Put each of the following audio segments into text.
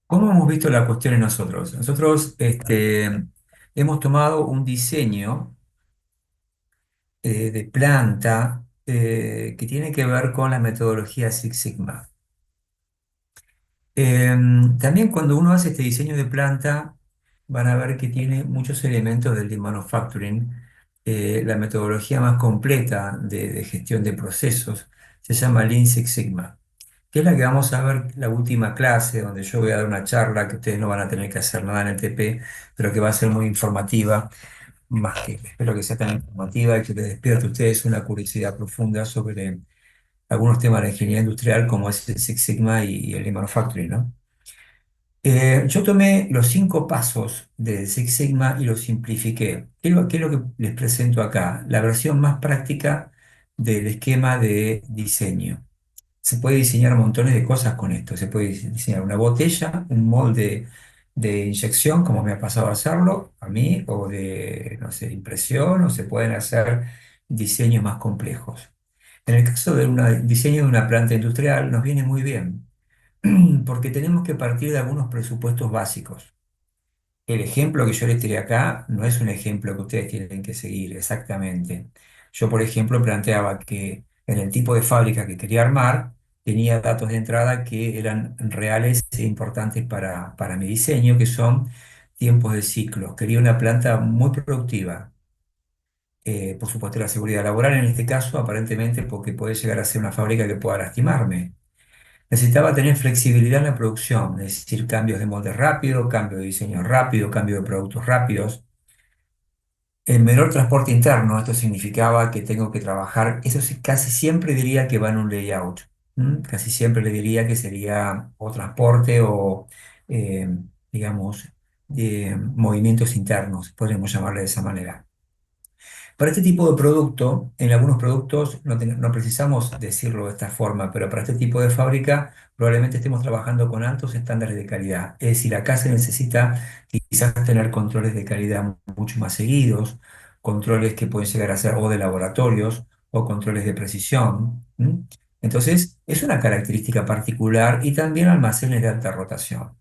¿Cómo hemos visto la cuestión en nosotros? Nosotros hemos tomado un diseño de planta que tiene que ver con la metodología Six Sigma. También cuando uno hace este diseño de planta, van a ver que tiene muchos elementos del Lean Manufacturing. La metodología más completa de gestión de procesos se llama Lean Six Sigma, que es la que vamos a ver la última clase, donde yo voy a dar una charla que ustedes no van a tener que hacer nada en el TP, pero que va a ser muy informativa, más que espero que sea tan informativa y que les despierte a ustedes una curiosidad profunda sobre algunos temas de la ingeniería industrial, como es el Six Sigma y el Lean Manufacturing, ¿no? Yo tomé los 5 pasos del Six Sigma y los simplifiqué. ¿Qué es lo que les presento acá? La versión más práctica del esquema de diseño. Se puede diseñar montones de cosas con esto. Se puede diseñar una botella, un molde de inyección, como me ha pasado a hacerlo a mí, o de, no sé, impresión, o se pueden hacer diseños más complejos. En el caso de un diseño de una planta industrial, nos viene muy bien, porque tenemos que partir de algunos presupuestos básicos. El ejemplo que yo les tiré acá no es un ejemplo que ustedes tienen que seguir exactamente. Yo, por ejemplo, planteaba que en el tipo de fábrica que quería armar, tenía datos de entrada que eran reales e importantes para mi diseño, que son tiempos de ciclo. Quería una planta muy productiva. Por supuesto, la seguridad laboral en este caso, aparentemente, porque puede llegar a ser una fábrica que pueda lastimarme. Necesitaba tener flexibilidad en la producción, es decir, cambios de molde rápido, cambio de diseño rápido, cambio de productos rápidos. El menor transporte interno, esto significaba que tengo que trabajar, eso sí, casi siempre diría que va en un layout. Casi siempre le diría que sería o transporte o, eh, digamos, movimientos internos, podríamos llamarle de esa manera. Para este tipo de producto, en algunos productos no precisamos decirlo de esta forma, pero para este tipo de fábrica probablemente estemos trabajando con altos estándares de calidad. Es decir, acá se necesita quizás tener controles de calidad mucho más seguidos, controles que pueden llegar a ser o de laboratorios o controles de precisión. Entonces, es una característica particular y también almacenes de alta rotación.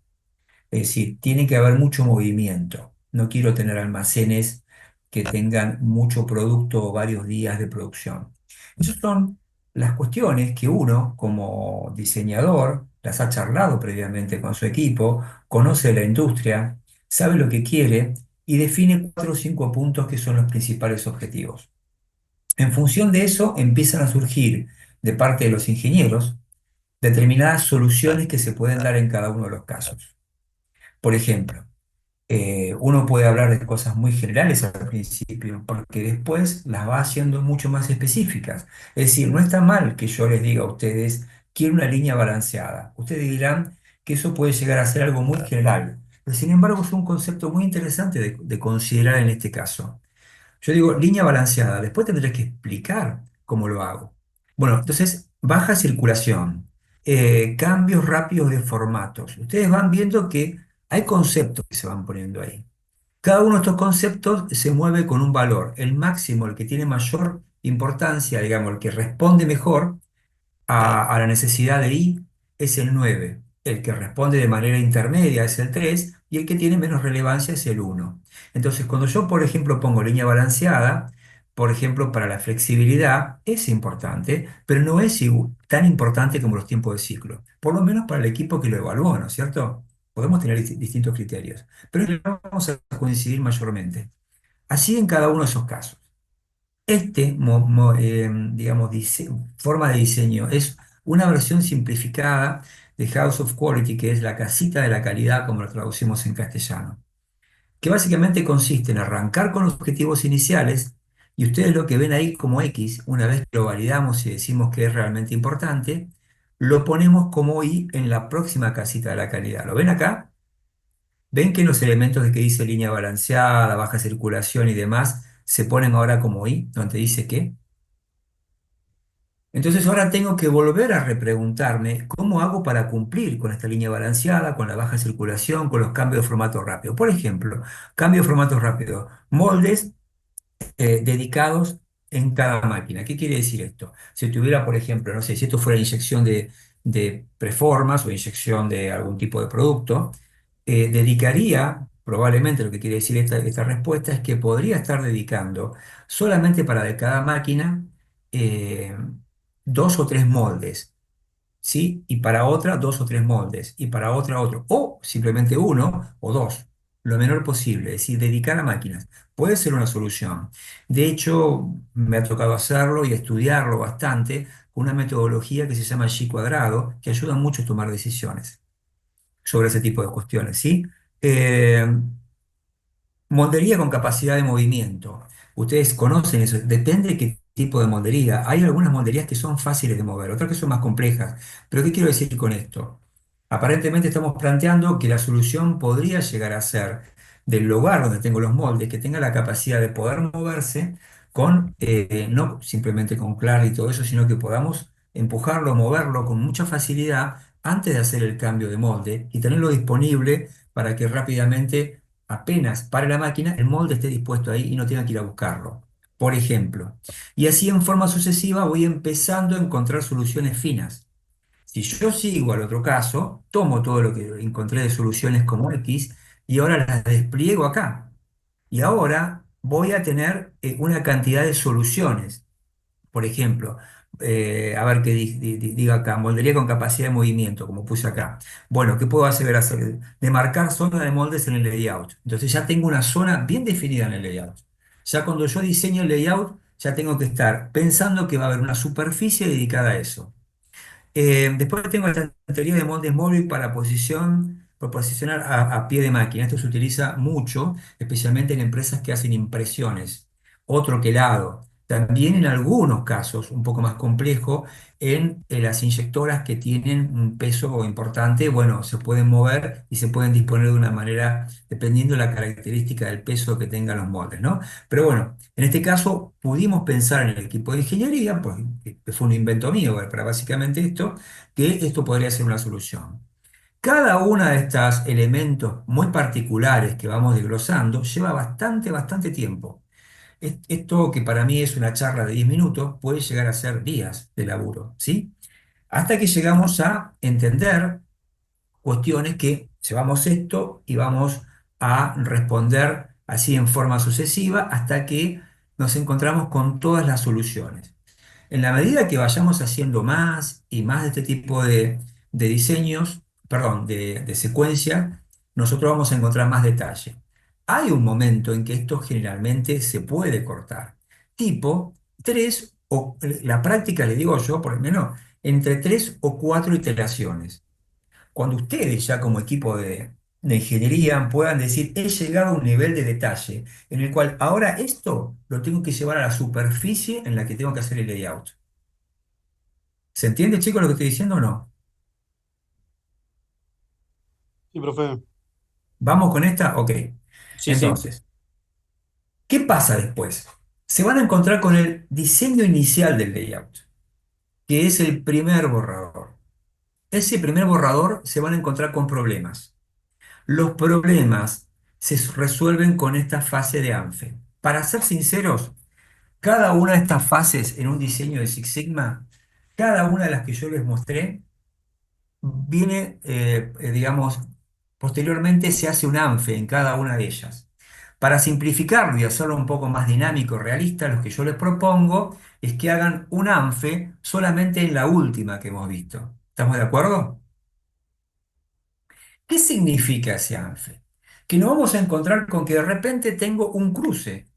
Es decir, tiene que haber mucho movimiento. No quiero tener almacenes que tengan mucho producto o varios días de producción. Esas son las cuestiones que uno, como diseñador, las ha charlado previamente con su equipo, conoce la industria, sabe lo que quiere y define 4 o 5 puntos que son los principales objetivos. En función de eso, empiezan a surgir de parte de los ingenieros determinadas soluciones que se pueden dar en cada uno de los casos. Por ejemplo, uno puede hablar de cosas muy generales al principio, porque después las va haciendo mucho más específicas. Es decir, no está mal que yo les diga a ustedes, quiero una línea balanceada. Ustedes dirán que eso puede llegar a ser algo muy general, pero sin embargo es un concepto muy interesante de considerar en este caso. Yo digo línea balanceada, después tendré que explicar cómo lo hago. Bueno, entonces, baja circulación, cambios rápidos de formatos. Ustedes van viendo que hay conceptos que se van poniendo ahí. Cada uno de estos conceptos se mueve con un valor. El máximo, el que tiene mayor importancia, digamos, el que responde mejor, a la necesidad de I es el 9. El que responde de manera intermedia es el 3 y el que tiene menos relevancia es el 1. Entonces, cuando yo, por ejemplo, pongo línea balanceada, por ejemplo, para la flexibilidad, es importante, pero no es tan importante como los tiempos de ciclo. Por lo menos para el equipo que lo evaluó, ¿no es cierto? Podemos tener distintos criterios, pero no vamos a coincidir mayormente. Así en cada uno de esos casos. Digamos, forma de diseño es una versión simplificada de House of Quality, que es la casita de la calidad, como lo traducimos en castellano, que básicamente consiste en arrancar con los objetivos iniciales y ustedes lo que ven ahí como X, una vez que lo validamos y decimos que es realmente importante, lo ponemos como Y en la próxima casita de la calidad. ¿Lo ven acá? ¿Ven que los elementos de que dice línea balanceada, baja circulación y demás se ponen ahora como Y, donde dice que? Entonces ahora tengo que volver a repreguntarme cómo hago para cumplir con esta línea balanceada, con la baja circulación, con los cambios de formato rápido. Por ejemplo, cambio de formato rápido, moldes dedicados en cada máquina. ¿Qué quiere decir esto? Si tuviera, por ejemplo, no sé, si esto fuera inyección de de preformas o inyección de algún tipo de producto, dedicaría, probablemente lo que quiere decir esta respuesta es que podría estar dedicando solamente para de cada máquina eh, dos o tres moldes. ¿Sí? Y para otra, dos o tres moldes, y para otra, otro, o simplemente uno o dos, lo menor posible, es decir, dedicar a máquinas. Puede ser una solución. De hecho, me ha tocado hacerlo y estudiarlo bastante con una metodología que se llama G cuadrado, que ayuda mucho a tomar decisiones sobre ese tipo de cuestiones, ¿sí? Eh, Moldería con capacidad de movimiento. Ustedes conocen eso. Depende de qué tipo de moldería. Hay algunas molderías que son fáciles de mover, otras que son más complejas. Pero ¿qué quiero decir con esto? Aparentemente estamos planteando que la solución podría llegar a ser del lugar donde tengo los moldes, que tenga la capacidad de poder moverse con, no simplemente con claro y todo eso, sino que podamos empujarlo, moverlo con mucha facilidad antes de hacer el cambio de molde y tenerlo disponible para que rápidamente apenas pare la máquina, el molde esté dispuesto ahí y no tenga que ir a buscarlo, por ejemplo. Y así en forma sucesiva voy empezando a encontrar soluciones finas. Si yo sigo al otro caso, tomo todo lo que encontré de soluciones como X y ahora las despliego acá. Y ahora voy a tener una cantidad de soluciones. Por ejemplo, a ver qué diga acá, moldería con capacidad de movimiento, como puse acá. Bueno, ¿qué puedo hacer? De marcar zona de moldes en el layout. Entonces ya tengo una zona bien definida en el layout. Ya cuando yo diseño el layout, ya tengo que estar pensando que va a haber una superficie dedicada a eso. Después tengo la teoría de moldes móvil para posicionar a pie de máquina. Esto se utiliza mucho, especialmente en empresas que hacen impresiones. Otro que lado. También en algunos casos, un poco más complejo, en las inyectoras que tienen un peso importante, bueno, se pueden mover y se pueden disponer de una manera, dependiendo de la característica del peso que tengan los moldes, ¿no? Pero bueno, en este caso pudimos pensar en el equipo de ingeniería, pues, que fue un invento mío para básicamente esto, que esto podría ser una solución. Cada uno de estos elementos muy particulares que vamos desglosando lleva bastante tiempo. Esto que para mí es una charla de 10 minutos puede llegar a ser días de laburo, ¿sí? Hasta que llegamos a entender cuestiones que llevamos esto y vamos a responder así en forma sucesiva hasta que nos encontramos con todas las soluciones. En la medida que vayamos haciendo más y más de este tipo de diseños, perdón, de secuencia, nosotros vamos a encontrar más detalle. Hay un momento en que esto generalmente se puede cortar, tipo tres, o la práctica le digo yo, por lo menos, entre tres o cuatro iteraciones. Cuando ustedes ya como equipo de ingeniería puedan decir, he llegado a un nivel de detalle en el cual ahora esto lo tengo que llevar a la superficie en la que tengo que hacer el layout. ¿Se entiende, chicos, lo que estoy diciendo o no? Sí, profe. ¿Vamos con esta? Ok. Sí, sí. Entonces, ¿qué pasa después? Se van a encontrar con el diseño inicial del layout, que es el primer borrador. Ese primer borrador se van a encontrar con problemas. Los problemas se resuelven con esta fase de ANFE. Para ser sinceros, cada una de estas fases en un diseño de Six Sigma, cada una de las que yo les mostré, viene, digamos, posteriormente se hace un ANFE en cada una de ellas. Para simplificarlo y hacerlo un poco más dinámico, realista, lo que yo les propongo es que hagan un ANFE solamente en la última que hemos visto. ¿Estamos de acuerdo? ¿Qué significa ese ANFE? Que nos vamos a encontrar con que de repente tengo un cruce,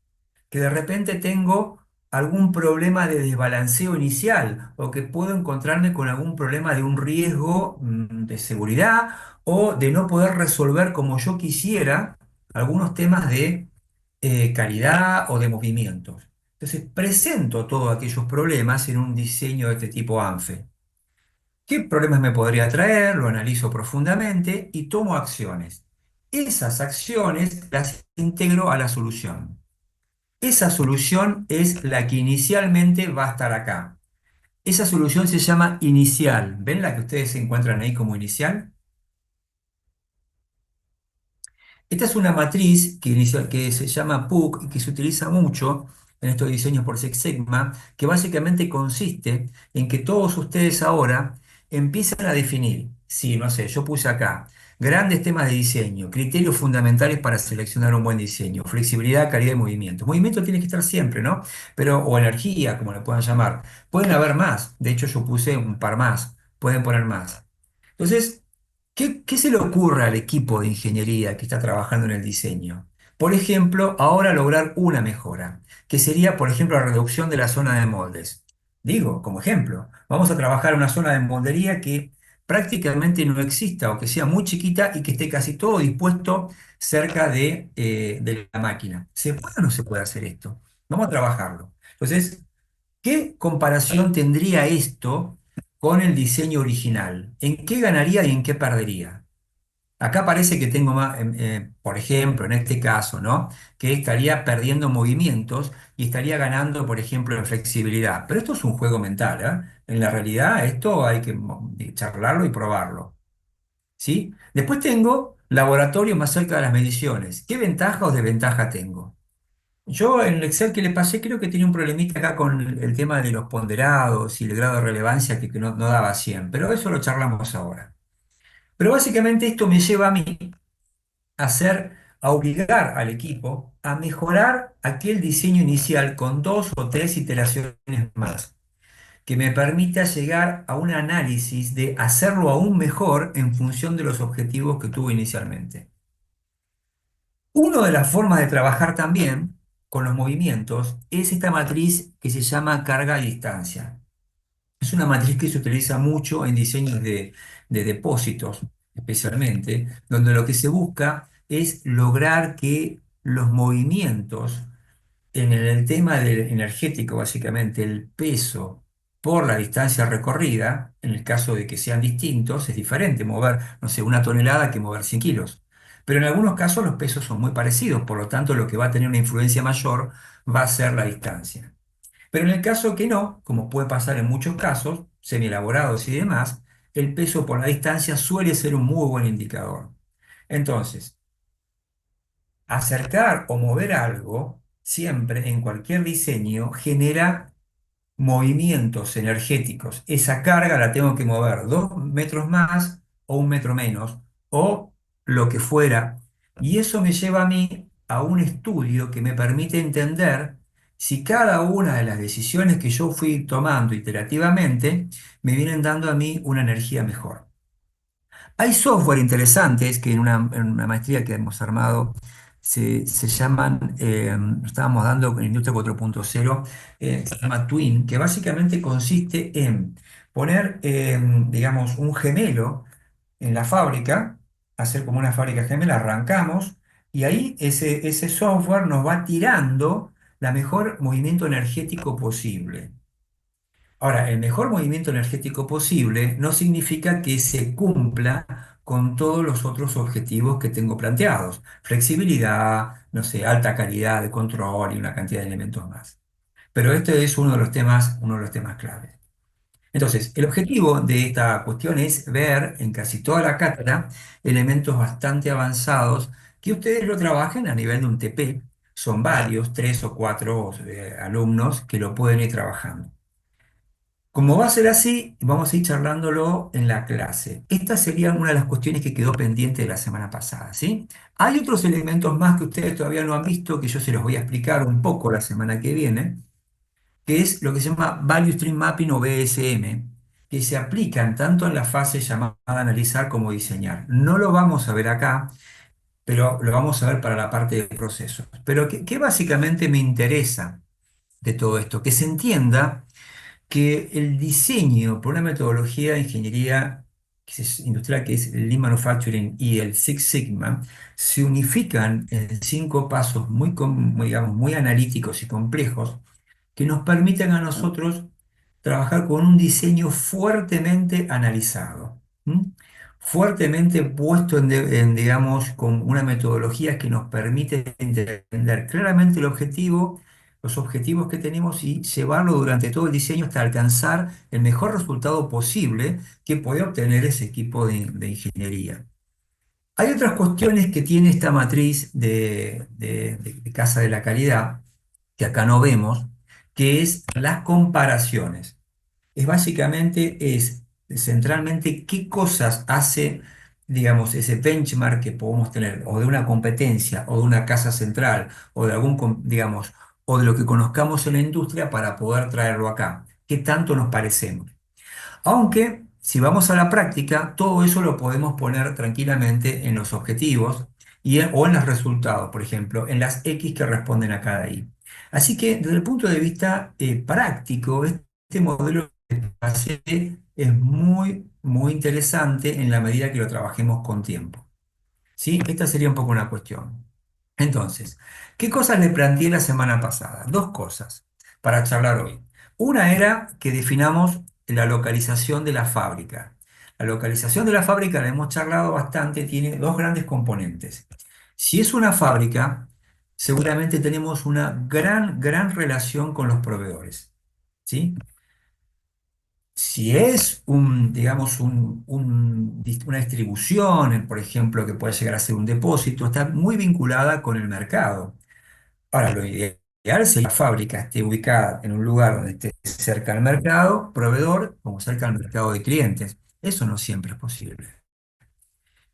que de repente tengo algún problema de desbalanceo inicial o que puedo encontrarme con algún problema de un riesgo de seguridad o de no poder resolver como yo quisiera algunos temas de calidad o de movimientos. Entonces, presento todos aquellos problemas en un diseño de este tipo ANFE. ¿Qué problemas me podría traer? Lo analizo profundamente y tomo acciones. Esas acciones las integro a la solución. Esa solución es la que inicialmente va a estar acá. Esa solución se llama inicial. ¿Ven la que ustedes se encuentran ahí como inicial? Esta es una matriz que se llama PUC y que se utiliza mucho en estos diseños por Six Sigma, que básicamente consiste en que todos ustedes ahora empiezan a definir, sí, no sé, yo puse acá, grandes temas de diseño, criterios fundamentales para seleccionar un buen diseño, flexibilidad, calidad y movimiento. Movimiento tiene que estar siempre, ¿no? Pero, o energía, como le puedan llamar. Pueden haber más, de hecho yo puse un par más, pueden poner más. Entonces, ¿qué se le ocurre al equipo de ingeniería que está trabajando en el diseño? Por ejemplo, ahora lograr una mejora, que sería, por ejemplo, la reducción de la zona de moldes. Digo, como ejemplo, vamos a trabajar una zona de moldería que prácticamente no exista o que sea muy chiquita y que esté casi todo dispuesto cerca de la máquina. ¿Se puede o no se puede hacer esto? Vamos a trabajarlo. Entonces, ¿qué comparación tendría esto con el diseño original? ¿En qué ganaría y en qué perdería? Acá parece que tengo más, por ejemplo, en este caso, ¿no? Que estaría perdiendo movimientos y estaría ganando, por ejemplo, en flexibilidad. Pero esto es un juego mental, ¿eh? En la realidad, esto hay que charlarlo y probarlo, ¿sí? Después tengo laboratorio más cerca de las mediciones. ¿Qué ventaja o desventaja tengo? Yo en el Excel que le pasé creo que tenía un problemita acá con el tema de los ponderados y el grado de relevancia que no daba 100, pero eso lo charlamos ahora. Pero básicamente esto me lleva a mí a obligar al equipo a mejorar aquel diseño inicial con dos o tres iteraciones más, que me permita llegar a un análisis de hacerlo aún mejor en función de los objetivos que tuve inicialmente. Una de las formas de trabajar también con los movimientos es esta matriz que se llama carga y distancia. Es una matriz que se utiliza mucho en diseños de depósitos, especialmente, donde lo que se busca es lograr que los movimientos en el tema del energético, básicamente, el peso por la distancia recorrida, en el caso de que sean distintos, es diferente mover, no sé, una tonelada que mover 100 kilos. Pero en algunos casos los pesos son muy parecidos, por lo tanto lo que va a tener una influencia mayor va a ser la distancia. Pero en el caso que no, como puede pasar en muchos casos, semi-elaborados y demás, el peso por la distancia suele ser un muy buen indicador. Entonces, acercar o mover algo, siempre en cualquier diseño, genera movimientos energéticos. Esa carga la tengo que mover 2 metros más o 1 metro menos o lo que fuera. Y eso me lleva a mí a un estudio que me permite entender si cada una de las decisiones que yo fui tomando iterativamente me vienen dando a mí una energía mejor. Hay software interesantes que en una maestría que hemos armado se llaman, estábamos dando en Industria 4.0, se llama Twin, que básicamente consiste en poner, digamos, un gemelo en la fábrica, hacer como una fábrica gemela, arrancamos, y ahí ese software nos va tirando la mejor movimiento energético posible. Ahora, el mejor movimiento energético posible no significa que se cumpla con todos los otros objetivos que tengo planteados. Flexibilidad, no sé, alta calidad de control y una cantidad de elementos más. Pero este es uno de los temas clave. Entonces, el objetivo de esta cuestión es ver en casi toda la cátedra elementos bastante avanzados que ustedes lo trabajen a nivel de un TP. Son varios, 3 o 4 alumnos que lo pueden ir trabajando. Como va a ser así, vamos a ir charlándolo en la clase. Esta sería una de las cuestiones que quedó pendiente de la semana pasada, ¿sí? Hay otros elementos más que ustedes todavía no han visto, que yo se los voy a explicar un poco la semana que viene, que es lo que se llama Value Stream Mapping o BSM, que se aplican tanto en la fase llamada analizar como diseñar. No lo vamos a ver acá, pero lo vamos a ver para la parte de procesos. Pero ¿qué básicamente me interesa de todo esto? Que se entienda que el diseño por una metodología de ingeniería industrial que es el Lean Manufacturing y el Six Sigma se unifican en 5 pasos muy, digamos, muy analíticos y complejos que nos permiten a nosotros trabajar con un diseño fuertemente analizado, ¿m? Fuertemente puesto digamos, con una metodología que nos permite entender claramente el objetivo, los objetivos que tenemos y llevarlo durante todo el diseño hasta alcanzar el mejor resultado posible que puede obtener ese equipo de ingeniería. Hay otras cuestiones que tiene esta matriz de casa de la calidad, que acá no vemos, que es las comparaciones. Es básicamente centralmente qué cosas hace, digamos, ese benchmark que podemos tener, o de una competencia, o de una casa central, o de algún, digamos, o de lo que conozcamos en la industria para poder traerlo acá. ¿Qué tanto nos parecemos? Aunque, si vamos a la práctica, todo eso lo podemos poner tranquilamente en los objetivos o en los resultados, por ejemplo, en las X que responden a cada Y. Así que, desde el punto de vista práctico, este modelo de base es muy, muy interesante en la medida que lo trabajemos con tiempo. ¿Sí? Esta sería un poco una cuestión. Entonces, ¿qué cosas le planteé la semana pasada? Dos cosas para charlar hoy. Una era que definamos la localización de la fábrica. La localización de la fábrica, la hemos charlado bastante, tiene dos grandes componentes. Si es una fábrica, seguramente tenemos una gran, gran relación con los proveedores. ¿Sí? Si es digamos, una distribución, por ejemplo, que puede llegar a ser un depósito, está muy vinculada con el mercado. Ahora, lo ideal es que la fábrica esté ubicada en un lugar donde esté cerca al mercado, proveedor, como cerca al mercado de clientes. Eso no siempre es posible.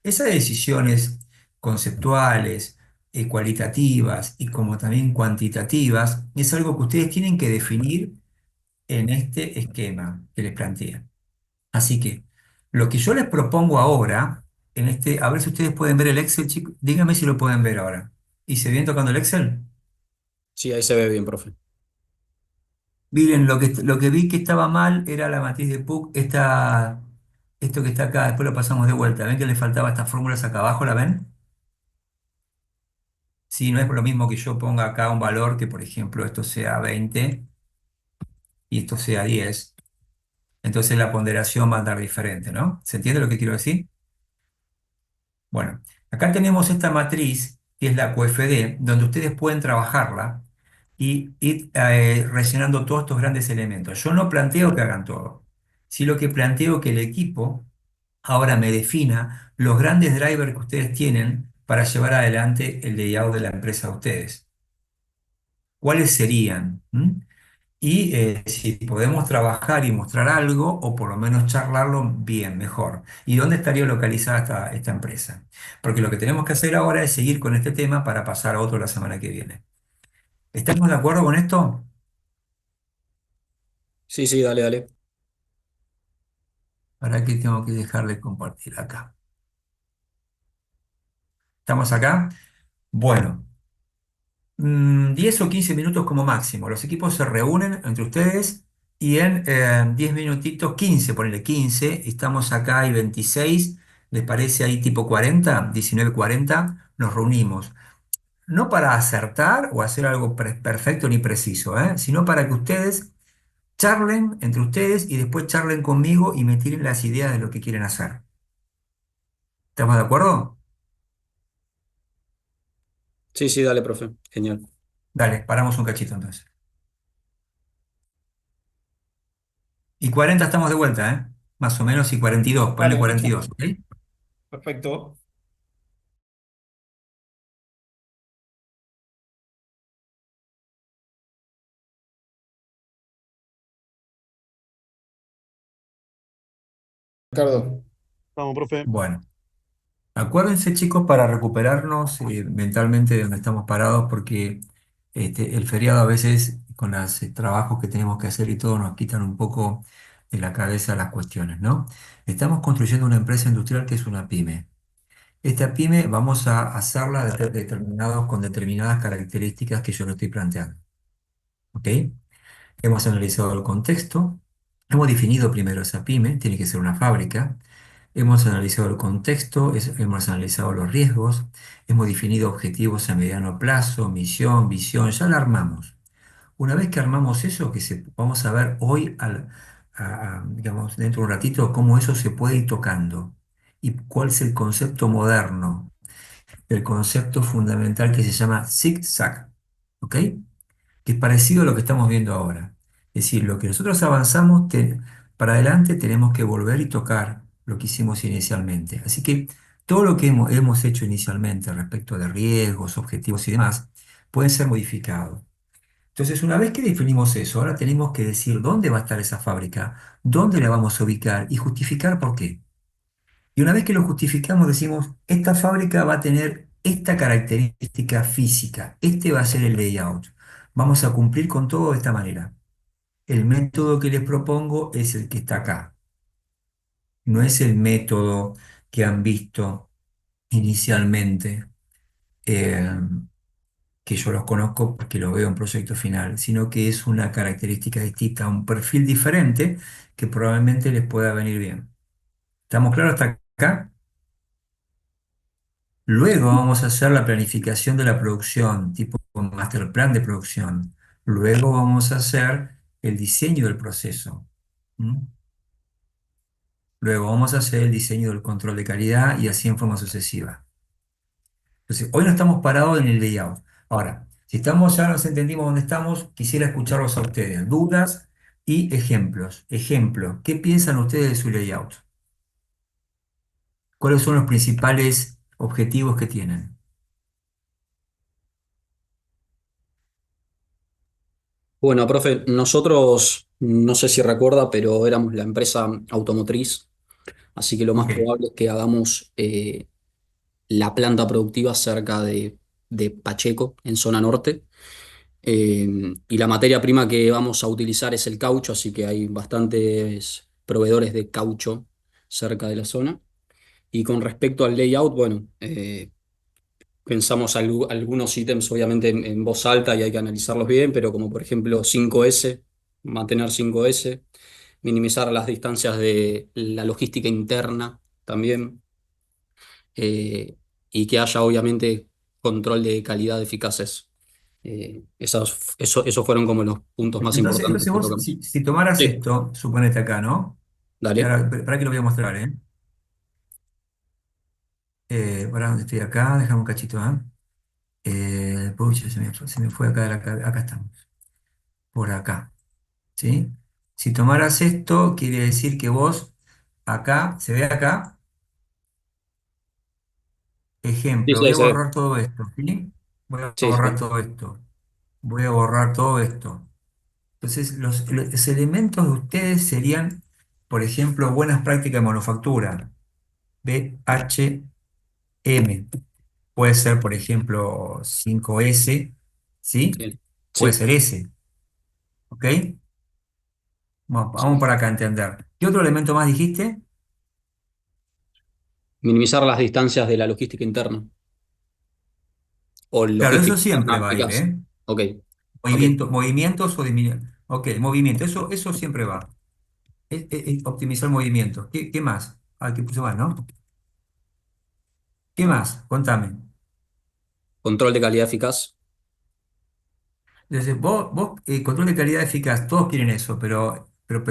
Esas decisiones conceptuales, cualitativas y como también cuantitativas, es algo que ustedes tienen que definir en este esquema que les planteé. Así que lo que yo les propongo ahora, a ver si ustedes pueden ver el Excel, chicos, díganme si lo pueden ver ahora. ¿Y se viene tocando el Excel? Sí, ahí se ve bien, profe. Miren, lo que vi que estaba mal era la matriz de Puck, esto que está acá, después lo pasamos de vuelta. ¿Ven que le faltaba estas fórmulas acá abajo? ¿La ven? Sí, no es lo mismo que yo ponga acá un valor que, por ejemplo, esto sea 20 y esto sea 10. Entonces la ponderación va a andar diferente, ¿no? ¿Se entiende lo que quiero decir? Bueno, acá tenemos esta matriz, que es la QFD, donde ustedes pueden trabajarla y ir rellenando todos estos grandes elementos. Yo no planteo que hagan todo, sí lo que planteo que el equipo ahora me defina los grandes drivers que ustedes tienen para llevar adelante el layout de la empresa a ustedes. ¿Cuáles serían? Y si podemos trabajar y mostrar algo, o por lo menos charlarlo bien, mejor. ¿Y dónde estaría localizada esta empresa? Porque lo que tenemos que hacer ahora es seguir con este tema para pasar a otro la semana que viene. ¿Estamos de acuerdo con esto? Sí, sí, dale, dale. ¿Para qué tengo que dejar de compartir acá? ¿Estamos acá? Bueno. 10 o 15 minutos como máximo. Los equipos se reúnen entre ustedes y en 10 minutitos, 15, ponele 15, estamos acá y 26, ¿les parece ahí tipo 40, 19:40? Nos reunimos. No para acertar o hacer algo perfecto ni preciso, sino para que ustedes charlen entre ustedes y después charlen conmigo y me tiren las ideas de lo que quieren hacer. ¿Estamos de acuerdo? Sí, sí, dale, profe. Genial. Dale, paramos un cachito entonces. Y 40 estamos de vuelta, ¿eh? Más o menos, y 42, ponle Dale, 42, ¿ok? perfecto. Ricardo. Vamos, profe. Bueno, acuérdense, chicos, para recuperarnos mentalmente de donde estamos parados, porque el feriado a veces, con los trabajos que tenemos que hacer y todo, nos quitan un poco de la cabeza las cuestiones, ¿no? Estamos construyendo una empresa industrial que es una pyme. Esta pyme vamos a hacerla con determinadas características que yo le estoy planteando, ¿ok? Hemos analizado el contexto, hemos definido primero esa pyme, tiene que ser una fábrica, hemos analizado el contexto, hemos analizado los riesgos, hemos definido objetivos a mediano plazo, misión, visión, ya la armamos. Una vez que armamos eso, vamos a ver hoy, digamos, dentro de un ratito, cómo eso se puede ir tocando y cuál es el concepto moderno, el concepto fundamental que se llama zig-zag, ¿ok? Que es parecido a lo que estamos viendo ahora. Es decir, lo que nosotros avanzamos para adelante tenemos que volver y tocar lo que hicimos inicialmente. Así que todo lo que hemos hecho inicialmente respecto de riesgos, objetivos y demás, pueden ser modificados. Entonces, una vez que definimos eso, ahora tenemos que decir dónde va a estar esa fábrica, dónde la vamos a ubicar y justificar por qué. Y una vez que lo justificamos, decimos, esta fábrica va a tener esta característica física, este va a ser el layout. Vamos a cumplir con todo de esta manera. El método que les propongo es el que está acá, no es el método que han visto inicialmente, eh, que yo los conozco porque lo veo en proyecto final, sino que es una característica distinta, un perfil diferente que probablemente les pueda venir bien. ¿Estamos claros hasta acá? Luego vamos a hacer la planificación de la producción, tipo master plan de producción. Luego vamos a hacer el diseño del proceso. ¿Mm? Luego vamos a hacer el diseño del control de calidad y así en forma sucesiva. Entonces, hoy no estamos parados en el layout. Ahora, si estamos ya nos entendimos dónde estamos, quisiera escucharlos a ustedes. Dudas y ejemplos. Ejemplo, ¿qué piensan ustedes de su layout? ¿Cuáles son los principales objetivos que tienen? Bueno, profe, nosotros, no sé si recuerda, pero éramos la empresa automotriz, así que lo más Ok. probable es que hagamos la planta productiva cerca de Pacheco, en zona norte. Y la materia prima que vamos a utilizar es el caucho, así que hay bastantes proveedores de caucho cerca de la zona. Y con respecto al layout, bueno, pensamos algunos ítems obviamente en voz alta y hay que analizarlos bien, pero como por ejemplo 5S, mantener 5S, minimizar las distancias de la logística interna también, eh, y que haya obviamente control de calidad eficaces. Esos fueron como los puntos más importantes Entonces que vos, tocamos. si tomaras Sí, esto, suponete acá, ¿no? Y dale. ahora, para que lo voy a mostrar, ¿eh? Para dónde estoy acá, dejame un cachito, ¿eh? Pucha, se me fue acá, acá estamos, por acá, ¿sí? Si tomaras esto, quiere decir que vos, acá, ¿se ve acá? Sí, Ejemplo, sí, voy ahí a se ve. borrar todo esto, ¿sí? Voy a Sí, borrar sí. todo esto, voy a borrar todo esto. Entonces, los elementos de ustedes serían, por ejemplo, buenas prácticas de manufactura, BHM. Puede ser, por ejemplo, 5S, ¿sí? Sí, Puede sí, ser S, ¿ok? Vamos sí. para acá a entender. ¿Qué otro elemento más dijiste? Minimizar las distancias de la logística interna o Claro, eso logística siempre interna va a ir, eficaz. ¿eh? Ok, ok. Movimientos o disminuir. Ok, movimiento, eso siempre va. Optimizar movimientos. ¿Qué más? Ah, ¿qué puse más, no? ¿Qué más? Contame. Control de calidad eficaz. Entonces, control de calidad eficaz, todos quieren eso, pero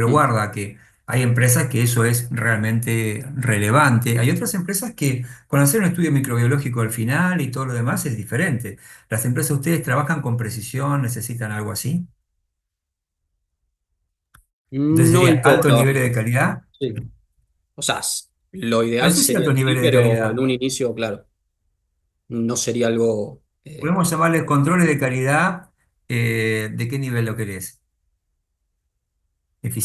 Mm. guarda que hay empresas que eso es realmente relevante. Hay otras empresas que con hacer un estudio microbiológico al final y todo lo demás es diferente. Las empresas, ¿ustedes trabajan con precisión, necesitan algo así? Entonces No sería del todo, altos la verdad. niveles de calidad. Sí. O sea, lo No ideal sé si sería altos así, niveles de pero en calidad. un inicio, claro, no sería algo Podemos llamarles controles de calidad. ¿De qué nivel lo querés?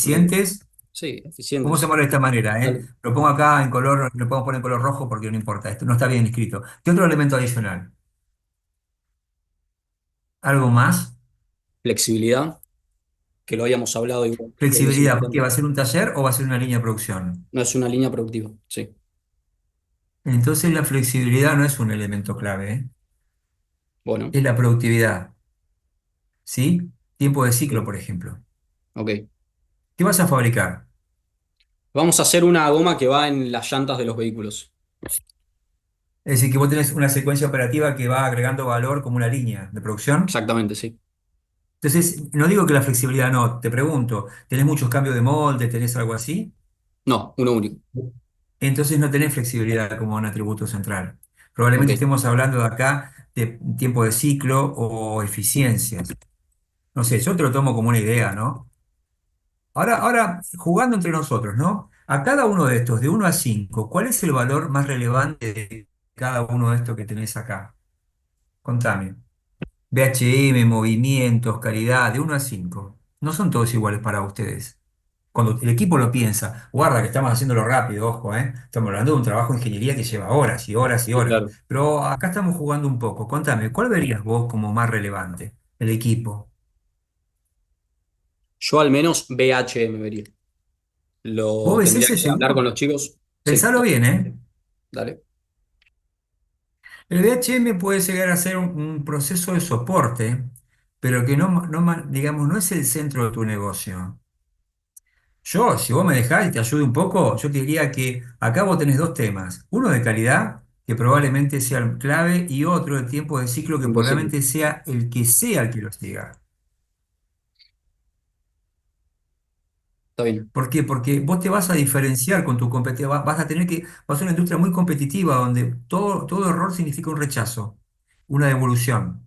eh, ¿Eficientes? sí, Vamos a eficientes. llamarlo de esta manera, ¿eh? Dale. Lo pongo acá en color, lo podemos poner en color rojo porque no importa, esto no está bien escrito. ¿Qué otro elemento adicional? ¿Algo más? Flexibilidad, que lo habíamos hablado igual, que es Flexibilidad, ¿qué va importante. a ser un taller o va a ser una línea de producción? No es una línea productiva, sí. Entonces la flexibilidad no es un elemento clave, ¿eh? Bueno, Es la productividad, ¿sí? Tiempo de ciclo, sí, por ejemplo. ok. ¿Qué vas a fabricar? Vamos a hacer una goma que va en las llantas de los vehículos. Es decir, que vos tenés una secuencia operativa que va agregando valor como una línea de producción. Exactamente, sí. Entonces, no digo que la flexibilidad no, te pregunto, ¿tenés muchos cambios de molde? ¿Tenés algo así? No, uno único. Entonces no tenés flexibilidad como un atributo central. Probablemente Ok. estemos hablando de acá de tiempo de ciclo o eficiencias. No sé, yo te lo tomo como una idea, ¿no? Ahora, jugando entre nosotros, ¿no? A cada uno de estos, de 1 a 5, ¿cuál es el valor más relevante de cada uno de estos que tenés acá? Contame. BHM, movimientos, calidad, de 1 a 5. No son todos iguales para ustedes. Cuando el equipo lo piensa, guarda que estamos haciéndolo rápido, ojo, ¿eh? Estamos hablando de un trabajo de ingeniería que lleva horas y horas y Sí, horas. claro. Pero acá estamos jugando un poco. Contame, ¿cuál verías vos como más relevante? El equipo. Yo al menos BHM vería. ¿Vos Lo ves tendría ese que hablar con seguro? los chicos. Sí, Pensalo bien, ¿eh? dale. El BHM puede llegar a ser un proceso de soporte, pero que digamos, no es el centro de tu negocio. Yo, si vos me dejás y te ayudo un poco, yo te diría que acá vos tenés dos temas. Uno de calidad, que probablemente sea el clave, y otro de tiempo de ciclo, que Tiempo de ciclo. probablemente sea el que los diga. Está bien. ¿Por qué? Porque vos te vas a diferenciar con tu competencia, vas a tener que, vas a ser una industria muy competitiva donde todo error significa un rechazo, una devolución.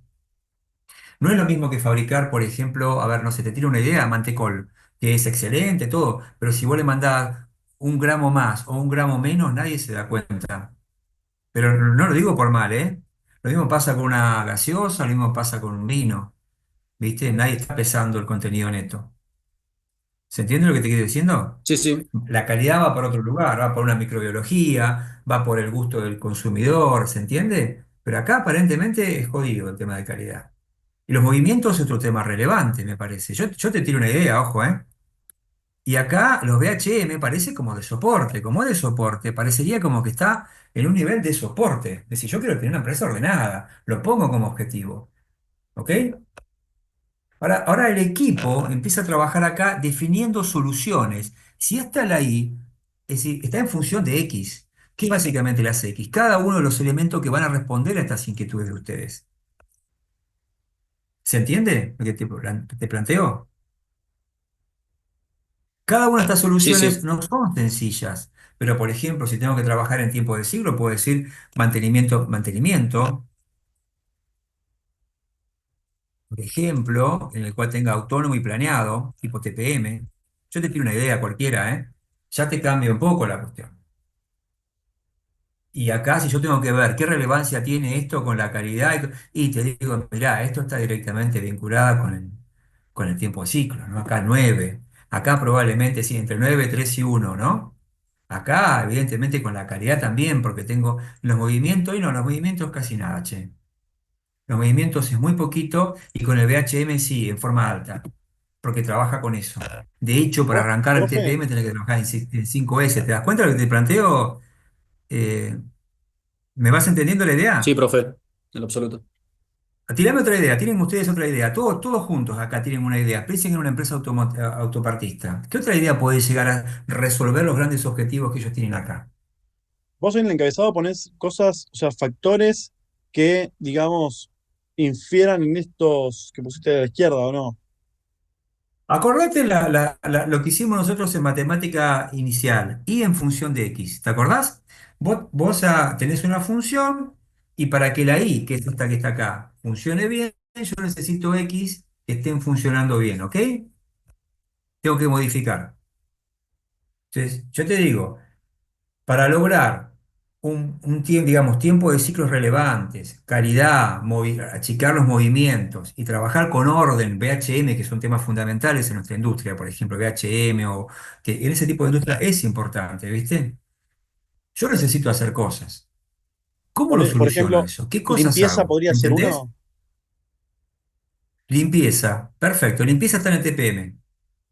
No es lo mismo que fabricar, por ejemplo, a ver, no sé, te tiro una idea, mantecol, que es excelente, todo, pero si vos le mandás 1 gramo más o 1 gramo menos, nadie se da cuenta. Pero no lo digo por mal, ¿eh? Lo mismo pasa con una gaseosa, lo mismo pasa con un vino, ¿viste? Nadie está pesando el contenido neto. ¿Se entiende lo que te quiero diciendo? Sí, sí. La calidad va por otro lugar, va por una microbiología, va por el gusto del consumidor, ¿se entiende? Pero acá aparentemente es jodido el tema de calidad. Y los movimientos es otro tema relevante, me parece. Yo te tiro una idea, ojo, ¿eh? Y acá los VHM parece como de soporte. Como es de soporte, parecería como que está en un nivel de soporte. Es decir, yo quiero tener una empresa ordenada, lo pongo como objetivo. ¿Ok? Ahora el equipo empieza a trabajar acá definiendo soluciones. Si está la I, es decir, está en función de X. ¿Qué básicamente le hace X? Cada uno de los elementos que van a responder a estas inquietudes de ustedes. ¿Se entiende lo que te planteo? Cada una de estas Sí, soluciones sí. no son sencillas, pero por ejemplo, si tengo que trabajar en tiempo de siglo, puedo decir mantenimiento, por ejemplo, en el cual tenga autónomo y planeado, tipo TPM. Yo te tiro una idea cualquiera, ¿eh? Ya te cambia un poco la cuestión. Y acá, si yo tengo que ver qué relevancia tiene esto con la calidad, y te digo, mirá, esto está directamente vinculada con el tiempo de ciclo, ¿no? Acá 9, acá probablemente sí, entre 9, 3 y 1, ¿no? Acá, evidentemente, con la calidad también, porque tengo los movimientos, y no, los movimientos casi nada, che. Los movimientos es muy poquito, y con el VHM sí, en forma alta, porque trabaja con eso. De hecho, para Vos, arrancar el profe, TPM tenés que trabajar en 5S. ¿Te das cuenta de lo que te planteo? Eh, ¿Me vas entendiendo la Sí, idea? profe. En lo absoluto. Tirame otra idea, tienen ustedes otra idea, todos juntos acá tienen una idea, piensen en una empresa autopartista. ¿Qué otra idea puede llegar a resolver los grandes objetivos que ellos tienen acá? vos en el encabezado ponés cosas, o sea, factores que, digamos, infieran en estos que pusiste a la izquierda, ¿o no? Acordate lo que hicimos nosotros en matemática inicial, y en función de x, ¿te acordás? Vos tenés una función y para que la y, que es esta que está acá, funcione bien, yo necesito x que estén funcionando bien, ¿ok? Tengo que modificar. Entonces, yo te digo, para lograr digamos, tiempo de ciclos relevantes, calidad, achicar los movimientos y trabajar con orden, VHM, que son temas fundamentales en nuestra industria, por ejemplo, VHM, o que en ese tipo de industria es importante, ¿viste? Yo necesito hacer cosas. ¿Cómo lo Por soluciono ejemplo, eso? ¿Qué cosas limpieza hago? podría ser ¿Entendés? uno. Limpieza. Perfecto. Limpieza está en el TPM.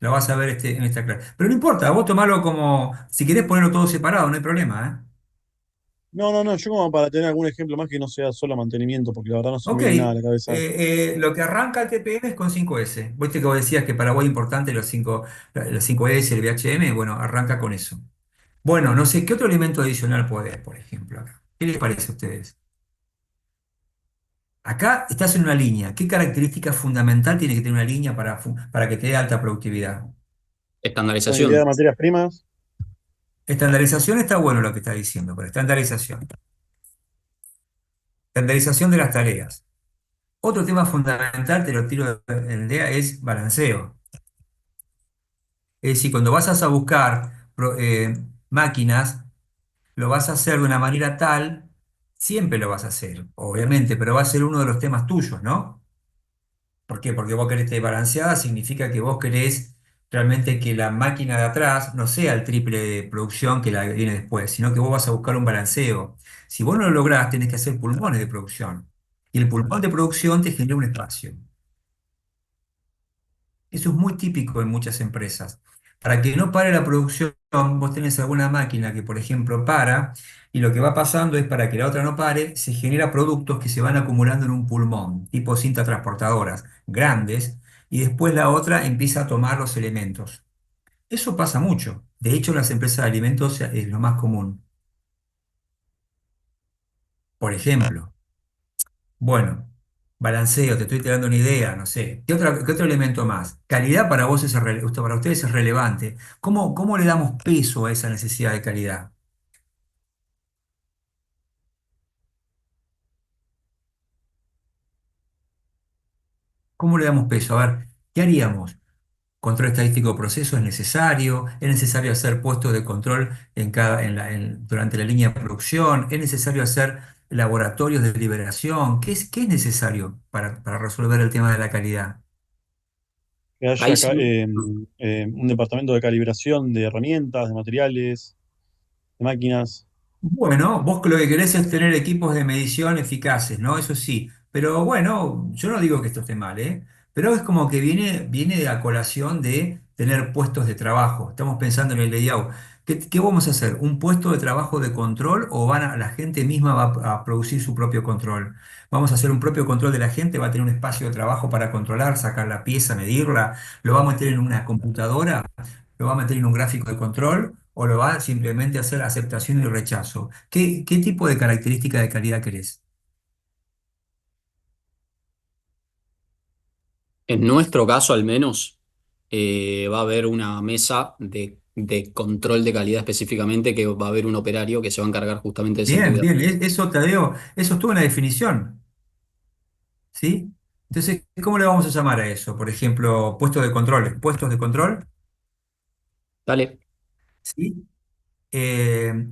Lo vas a ver en esta clase. Pero no importa, vos tomalo como, si querés ponerlo todo separado, no hay problema, ¿eh? No, no, no, yo como para tener algún ejemplo más que no sea solo mantenimiento, porque la verdad no se me Ok, viene nada a la cabeza. lo que arranca el TPM es con 5S. Viste que vos decías que para vos es importante los 5S, el VHM, bueno, arranca con eso. Bueno, no sé, ¿qué otro elemento adicional podés, por ejemplo, acá? ¿Qué les parece a ustedes? Acá estás en una línea. ¿Qué característica fundamental tiene que tener una línea para que te dé alta productividad? Disponibilidad de Estandarización. materias primas. Estandarización está bueno lo que está diciendo, pero estandarización. Estandarización de las tareas. Otro tema fundamental, te lo tiro en idea, es balanceo. Es decir, cuando vas a buscar máquinas, lo vas a hacer de una manera tal, siempre lo vas a hacer, obviamente, pero va a ser uno de los temas tuyos, ¿no? ¿Por qué? Porque vos querés estar balanceada, significa que vos querés realmente que la máquina de atrás no sea el triple de producción que la que viene después, sino que vos vas a buscar un balanceo. Si vos no lo lográs, tenés que hacer pulmones de producción. Y el pulmón de producción te genera un espacio. Eso es muy típico en muchas empresas. Para que no pare la producción, vos tenés alguna máquina que, por ejemplo, para, y lo que va pasando es para que la otra no pare, se genera productos que se van acumulando en un pulmón, tipo cintas transportadoras grandes, y después la otra empieza a tomar los elementos. Eso pasa mucho. De hecho, en las empresas de alimentos es lo más común. Por ejemplo, bueno, balanceo, te estoy tirando una idea, no sé. ¿Qué otro elemento más? Calidad para vos para ustedes es relevante. ¿Cómo le damos peso a esa necesidad de calidad? ¿Cómo le damos peso? A ver, ¿qué haríamos? ¿Control estadístico de proceso es necesario? ¿Es necesario hacer puestos de control durante la línea de producción? ¿Es necesario hacer laboratorios de liberación? ¿Qué es necesario para resolver el tema de la calidad? Que haya Ahí sí. un departamento de calibración de herramientas, de materiales, de máquinas. Bueno, vos lo que querés es tener equipos de medición eficaces, ¿no? Eso sí. Pero bueno, yo no digo que esto esté mal, ¿eh? Pero es como que viene a colación de tener puestos de trabajo. Estamos pensando en el layout. ¿Qué vamos a hacer? ¿Un puesto de trabajo de control o la gente misma va a producir su propio control? Vamos a hacer un propio control de la gente, va a tener un espacio de trabajo para controlar, sacar la pieza, medirla, lo va a meter en una computadora, lo va a meter en un gráfico de control o lo va simplemente a hacer aceptación y rechazo. ¿Qué tipo de característica de calidad querés? En nuestro caso, al menos, va a haber una mesa de control de calidad específicamente, que va a haber un operario que se va a encargar justamente de esa Bien, actividad. bien, eso Tadeo, eso estuvo en la definición, ¿sí? Entonces, ¿cómo le vamos a llamar a eso? Por ejemplo, puestos de control, Dale. ¿sí?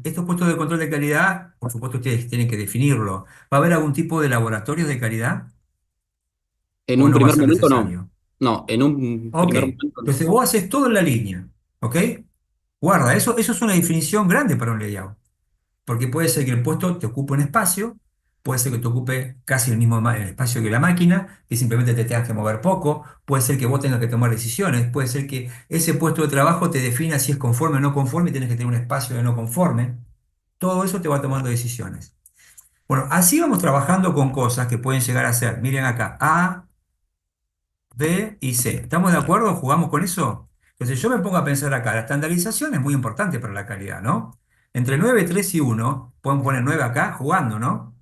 Estos puestos de control de calidad, por supuesto, ustedes tienen que definirlo. ¿Va a haber algún tipo de laboratorios de calidad En o un no va a primer ser momento no. necesario? No, en un Ok, primer momento no. entonces vos haces todo en la línea, ¿ok? Guarda, eso es una definición grande para un layout. Porque puede ser que el puesto te ocupe un espacio, puede ser que te ocupe casi el mismo el espacio que la máquina, que simplemente te tengas que mover poco, puede ser que vos tengas que tomar decisiones, puede ser que ese puesto de trabajo te defina si es conforme o no conforme y tienes que tener un espacio de no conforme. Todo eso te va tomando decisiones. Bueno, así vamos trabajando con cosas que pueden llegar a ser, miren acá, A, B y C. ¿Estamos de acuerdo? ¿Jugamos con eso? Entonces yo me pongo a pensar acá, la estandarización es muy importante para la calidad, ¿no? Entre 9, 3 y uno podemos poner 9 acá jugando, ¿no?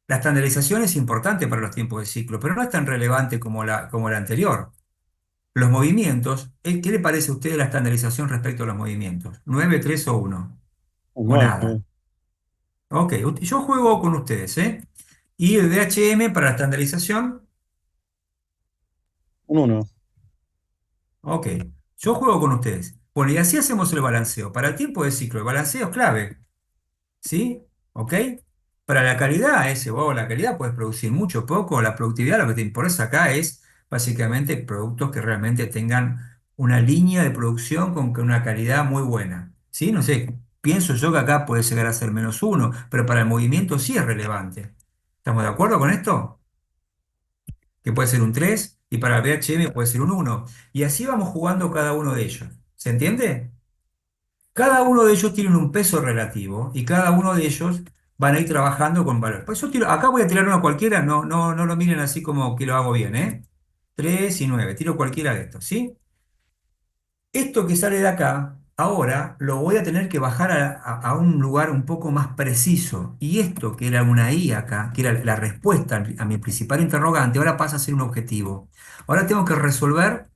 La estandarización es importante para los tiempos de ciclo, pero no es tan relevante como la anterior. Los movimientos, ¿qué le parece a usted la estandarización respecto a los movimientos? ¿9, 3 o uno? Un O 9, nada. Ok, yo juego con ustedes, ¿eh? Y el DHM para la estandarización, un 1. ok, yo juego con ustedes. Bueno, y así hacemos el balanceo. Para el tiempo de ciclo, el balanceo es clave. ¿Sí? ¿Ok? Para la calidad, la calidad puedes producir mucho, poco, la productividad, lo que te importa acá es básicamente productos que realmente tengan una línea de producción con una calidad muy buena. ¿Sí? No sé, pienso yo que acá puede llegar a ser menos uno, pero para el movimiento sí es relevante. ¿Estamos de acuerdo con esto? Que puede ser un 3 y para el VHM puede ser un uno. Y así vamos jugando cada uno de ellos. ¿Se entiende? Cada uno de ellos tiene un peso relativo y cada uno de ellos van a ir trabajando con valor. Por eso acá voy a tirar uno cualquiera, no lo miren así como que lo hago bien, ¿eh? 3 y 9, tiro cualquiera de estos, ¿sí? Esto que sale de acá, ahora lo voy a tener que bajar a un lugar un poco más preciso. Y esto que era una I acá, que era la respuesta a mi principal interrogante, ahora pasa a ser un objetivo. Ahora tengo que resolver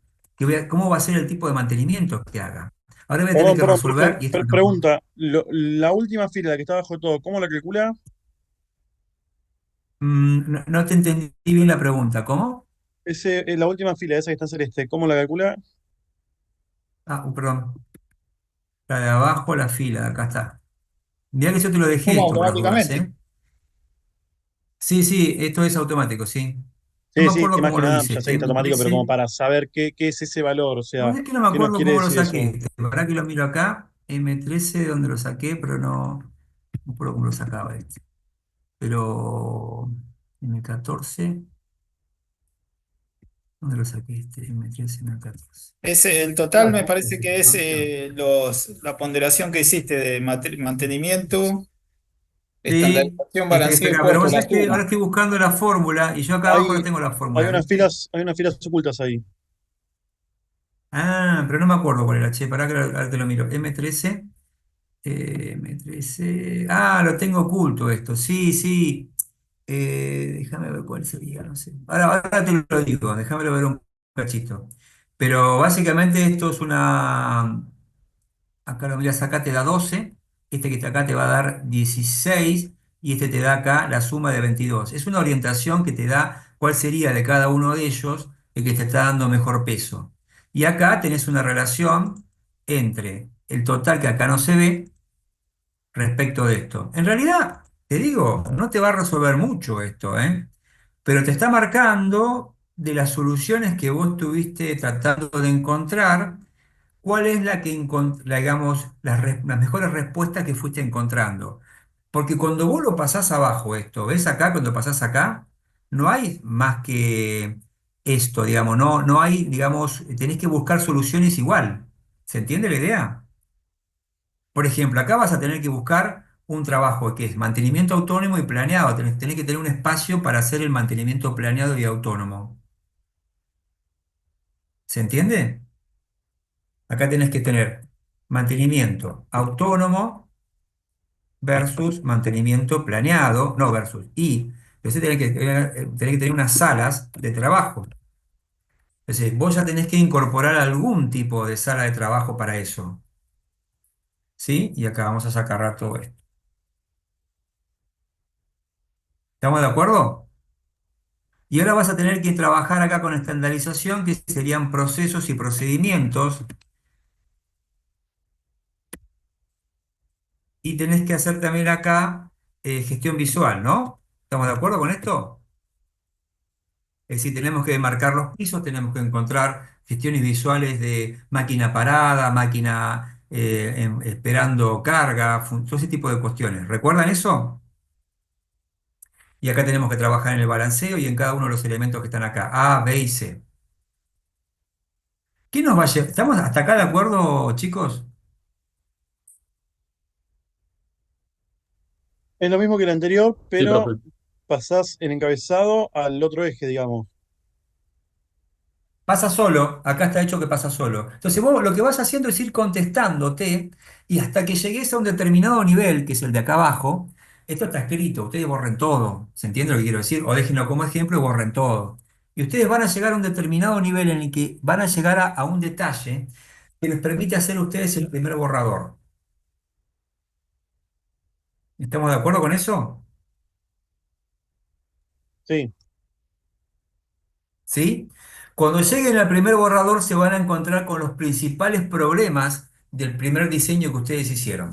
cómo va a ser el tipo de mantenimiento que haga. Ahora voy a tener Perdón, que perdón, resolver, profe. y esto es Pregunta, la última fila, la que está abajo de todo, ¿cómo la calcula? No te entendí bien la pregunta. ¿Cómo? La última fila, esa que está celeste, ¿cómo la calcula? Ah, perdón. La de abajo, la fila, acá está. Mirá que yo te lo dejé ¿Cómo esto por las dudas, automáticamente? ¿eh? Sí, sí, esto es automático, sí. No Sí, me sí, acuerdo más cómo que lo nada hice. ya sé que está automático, pero como M13. para saber qué es ese valor, o sea, Pues es que no me qué nos acuerdo quiere cómo lo decir saqué. eso. Verdad que lo miro acá, M13, donde lo saqué, pero no me acuerdo cómo lo sacaba este. Pero M14, ¿dónde lo saqué este? M13, M14. El total Claro, me ¿cómo parece es que es información? la ponderación que hiciste de mantenimiento, Sí, estandarización, balanceo y espera, pero puerto, vos la sabés que ahora suma. estoy buscando la fórmula y yo acá abajo no Hay, tengo la fórmula, ¿viste? hay unas filas ocultas ahí. Ah, pero no me acuerdo cuál era, che, pará que ahora te lo miro. M13, M13. Ah, lo tengo oculto esto, sí, sí. Déjame ver cuál sería, no sé. Ahora te lo digo, déjame ver un cachito. Pero básicamente esto es una. Acá lo miras, acá te da 12, este que está acá te va a dar 16 y este te da acá la suma de 22. Es una orientación que te da cuál sería de cada uno de ellos el que te está dando mejor peso. Y acá tenés una relación entre el total que acá no se ve respecto de esto. En realidad, te digo, no te va a resolver mucho esto, ¿eh? Pero te está marcando de las soluciones que vos estuviste tratando de encontrar. ¿Cuál es la que digamos, las mejores respuestas que fuiste encontrando? Porque cuando vos lo pasás abajo esto, ¿ves acá cuando pasás acá? No hay más que esto, digamos, no hay, digamos, tenés que buscar soluciones igual. ¿Se entiende la idea? Por ejemplo, acá vas a tener que buscar un trabajo que es mantenimiento autónomo y planeado. Tenés que tener un espacio para hacer el mantenimiento planeado y autónomo. ¿Se entiende? Acá tenés que tener mantenimiento autónomo versus mantenimiento planeado, no versus, y entonces tenés que tener unas salas de trabajo. Entonces, vos ya tenés que incorporar algún tipo de sala de trabajo para eso, ¿sí? Y acá vamos a sacar todo esto. ¿Estamos de acuerdo? Y ahora vas a tener que trabajar acá con estandarización, que serían procesos y procedimientos, y tenés que hacer también acá gestión visual, ¿no? ¿Estamos de acuerdo con esto? Es decir, tenemos que marcar los pisos, tenemos que encontrar gestiones visuales de máquina parada, máquina esperando carga, todo ese tipo de cuestiones. ¿Recuerdan eso? Y acá tenemos que trabajar en el balanceo y en cada uno de los elementos que están acá, A, B y C. ¿Qué nos va a llevar? ¿Estamos hasta acá de acuerdo, chicos? Es lo mismo que el anterior, Sí, pero profe. pasás el encabezado al otro eje, digamos. Pasa solo, acá está hecho que pasa solo. Entonces vos lo que vas haciendo es ir contestándote y hasta que llegues a un determinado nivel, que es el de acá abajo, esto está escrito, ustedes borren todo, ¿se entiende lo que quiero decir? O déjenlo como ejemplo y borren todo. Y ustedes van a llegar a un determinado nivel en el que van a llegar a un detalle que les permite hacer a ustedes el primer borrador. ¿Estamos de acuerdo con eso? Sí. ¿Sí? Cuando lleguen al primer borrador se van a encontrar con los principales problemas del primer diseño que ustedes hicieron.